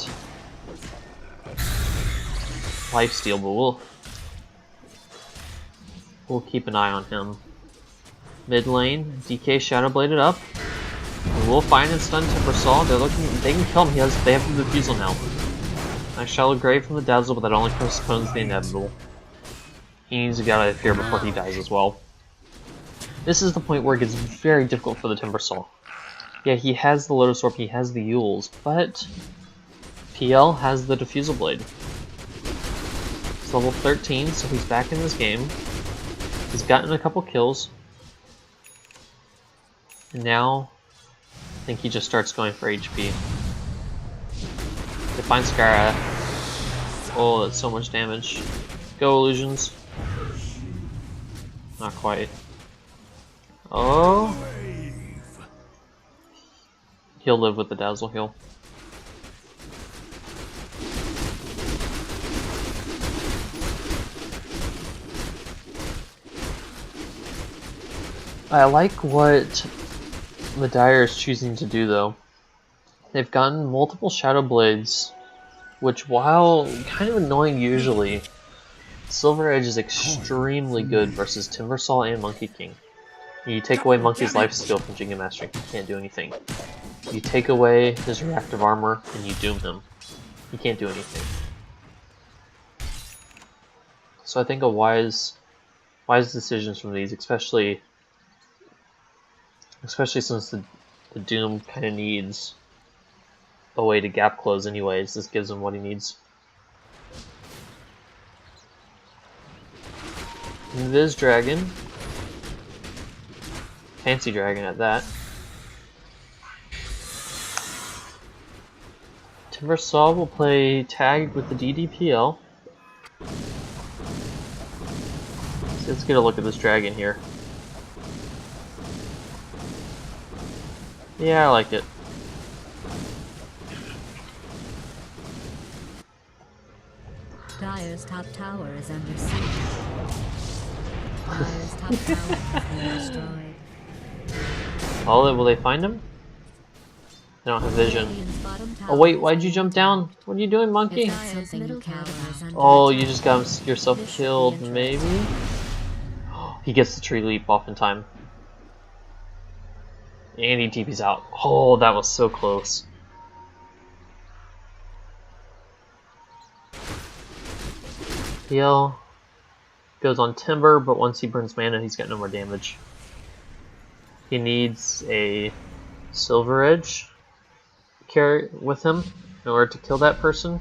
lifesteal, but we'll keep an eye on him. Mid lane, DK Shadow Bladed up. We will find and stun Timbersaw. They can kill him. They have the defusal now. Nice Shallow Grave from the Dazzle, but that only postpones the inevitable. He needs to get out of here before he dies as well. This is the point where it gets very difficult for the Timbersaw. Yeah, he has the Lotus Orb, he has the Yules, but PL has the Diffusal Blade. He's level 13, so he's back in this game. He's gotten a couple kills. And now, I think he just starts going for HP. They find Scara. Oh, that's so much damage. Go, Illusions. Not quite. Oh. He'll live with the Dazzle Heal. I like what Medire is choosing to do though. They've gotten multiple Shadow Blades, which while kind of annoying usually, Silver Edge is extremely good versus Timbersaw and Monkey King. You take away Monkey's life steal from Jinga Mastering, he can't do anything. You take away his reactive armor and you doom him. He can't do anything. So I think a wise decisions from these, especially since the Doom kind of needs a way to gap close anyways. This gives him what he needs. Invis Dragon. Fancy Dragon at that. Timbersaw will play tag with the DDPL. So let's get a look at this dragon here. Yeah, I like it. Dire's top tower is under siege. Dire's top tower has been destroyed. Oh, will they find him? They don't have vision. Radiant's bottom tower Oh wait, is why'd you under jump attack. down? What are you doing, monkey? Dire's middle tower is under Oh, attack. you just got yourself This should killed, be maybe? He gets the tree leap off in time. And he TP's out. Oh, that was so close. PL goes on Timber, but once he burns mana, he's got no more damage. He needs a Silver Edge carry with him in order to kill that person.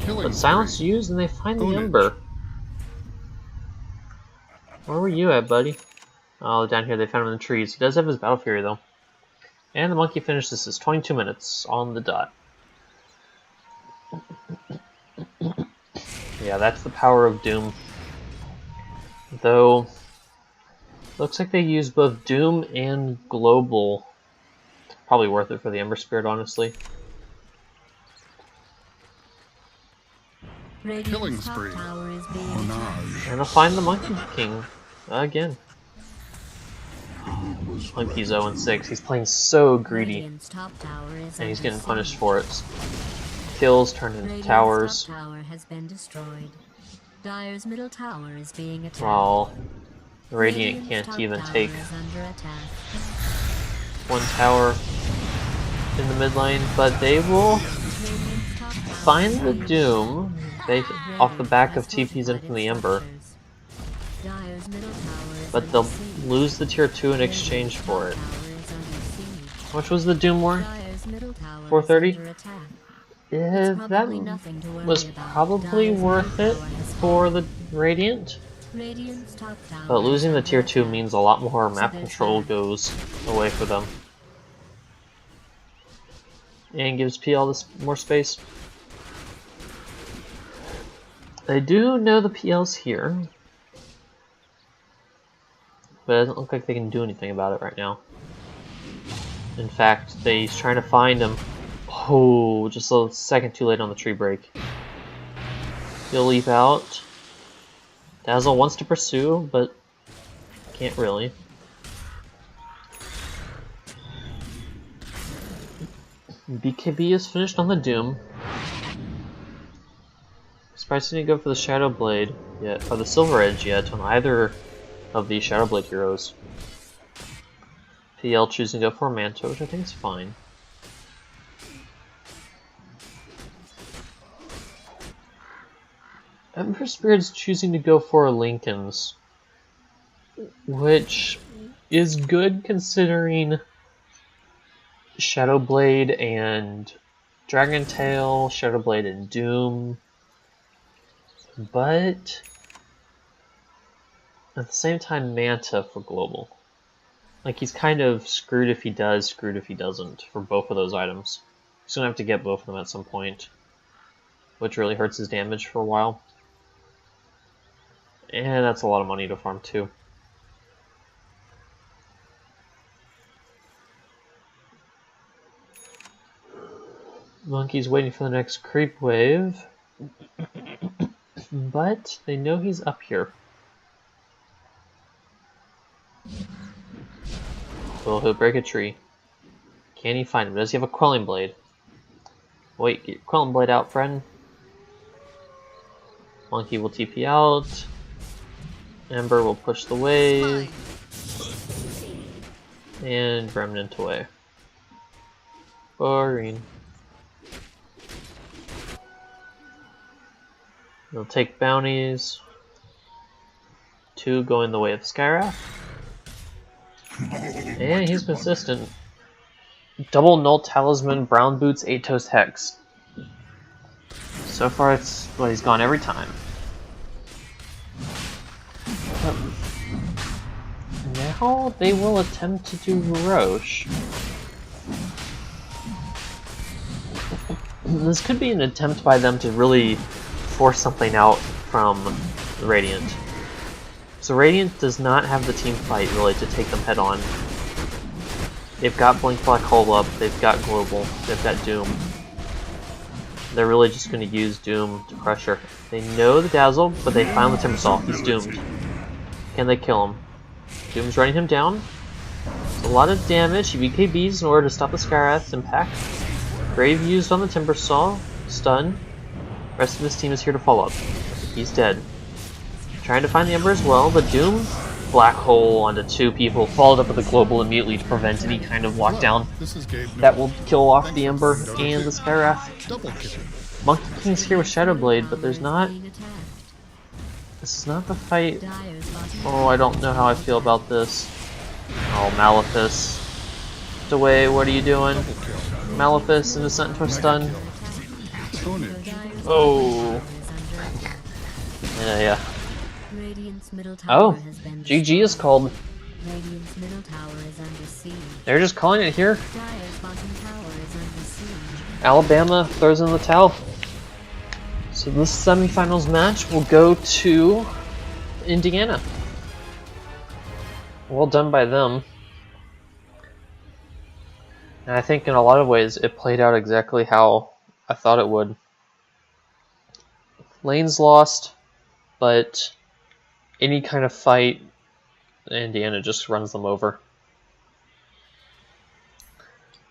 But silence used and they find the Ember. Where were you at, buddy? Oh, down here, they found him in the trees. He does have his Battle Fury, though. And the monkey finishes his 22 minutes on the dot. Yeah, that's the power of Doom. Though, looks like they use both Doom and Global. Probably worth it for the Ember Spirit, honestly. Killing Radiant's top spree. tower is being Oh attacked. no. And I'll find the Monkey King again. Monkey's 0-6. He's playing so greedy, Radiant's top tower is and he's under getting punished siege. for it. Kills turn into Radiant's towers. top tower has been destroyed. Dire's middle tower is being attacked. While the Radiant Radiant's can't top even tower take is under attack. one tower in the mid lane, but they will Radiant's top tower find is the being Doom off the back of TP's in from the Ember, Dire's middle tower is but under they'll siege. lose the tier 2 in exchange for it. Tower is under siege. How much was the Doom war? Dire's middle tower is 430? under attack. Yeah, that probably nothing to worry was about. probably Dire's worth middle it tower has for the Radiant, Radiant's top tower but losing is the under tier 2 attack. means a lot more So map there's control that. goes away for them. And gives PL this more space. They do know the PL's here, but it doesn't look like they can do anything about it right now. In fact, he's trying to find him. Oh, just a second too late on the tree break. He'll leap out. Dazzle wants to pursue, but can't really. BKB is finished on the Doom. Surprised he didn't go for the Shadow Blade yet, or the Silver Edge yet, on either of the Shadow Blade heroes. PL choosing to go for a Manta, which I think is fine. Emperor Spirit's choosing to go for Lincoln's, which is good considering Shadow Blade and Dragon Tail, Shadow Blade and Doom, but at the same time Manta for global. Like, he's kind of screwed if he does, screwed if he doesn't for both of those items. He's gonna have to get both of them at some point, which really hurts his damage for a while. And that's a lot of money to farm too. Monkey's waiting for the next creep wave, but they know he's up here. Will he break a tree? Can he find him? Does he have a Quelling Blade? Wait, get your Quelling Blade out, friend. Monkey will TP out. Ember will push the wave. And Remnant away. Boring. They'll take bounties. 2 going the way of Skywrath. And he's consistent. Double Null Talisman, Brown Boots, 8 Toast Hex. So far it's what he's gone every time. But now they will attempt to do Roche. This could be an attempt by them to really force something out from Radiant. So Radiant does not have the team fight really to take them head on. They've got Blink Black Hole up, they've got Global, they've got Doom. They're really just going to use Doom to pressure. They know the Dazzle, but they found the Timbersaw. He's doomed. Can they kill him? Doom's running him down. It's a lot of damage. He BKBs in order to stop the Skywrath's impact. Grave used on the Timbersaw. Stun. Rest of his team is here to follow up. He's dead. Trying to find the Ember as well, but Doom, Black Hole onto 2 people, followed up with a Global immediately to prevent any kind of lockdown. This is Gabe. That will kill off the Ember and the Skywrath. Double kill. Monkey King's here with Shadow Blade, but there's not... Being attacked. This is not the fight. Dire's bottom Oh, I don't know how I feel about this. Oh, Malefice. Get away, what are you doing? Double kill. Malefice innocent into a stun. Tonnage. Oh. Yeah. Radiant's middle Oh, tower has been GG is called. Radiant's middle tower is under siege. They're just calling it here. Dire's bottom tower is under siege. Alabama throws in the towel. So this semifinals match will go to Indiana. Well done by them. And I think in a lot of ways it played out exactly how I thought it would. Lane's lost, but any kind of fight, Indiana just runs them over.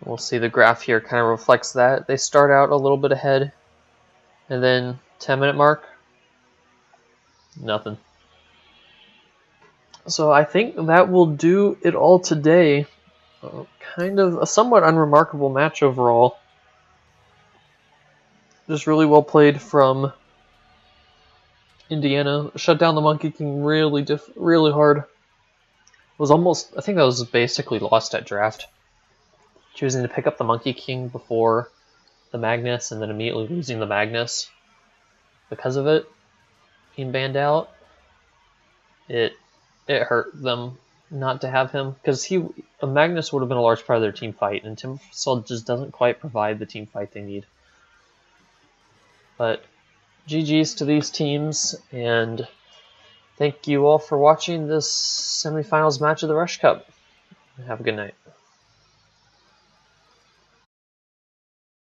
We'll see the graph here kind of reflects that. They start out a little bit ahead, and then 10-minute mark, nothing. So I think that will do it all today. Kind of a somewhat unremarkable match overall. Just really well played from Indiana. Shut down the Monkey King really hard. It was almost, I think that was basically lost at draft. Choosing to pick up the Monkey King before the Magnus and then immediately losing the Magnus because of it being banned out. It hurt them not to have him, because a Magnus would have been a large part of their team fight, and Timbersaw just doesn't quite provide the team fight they need. But GG's to these teams, and thank you all for watching this semifinals match of the Rush Cup. Have a good night.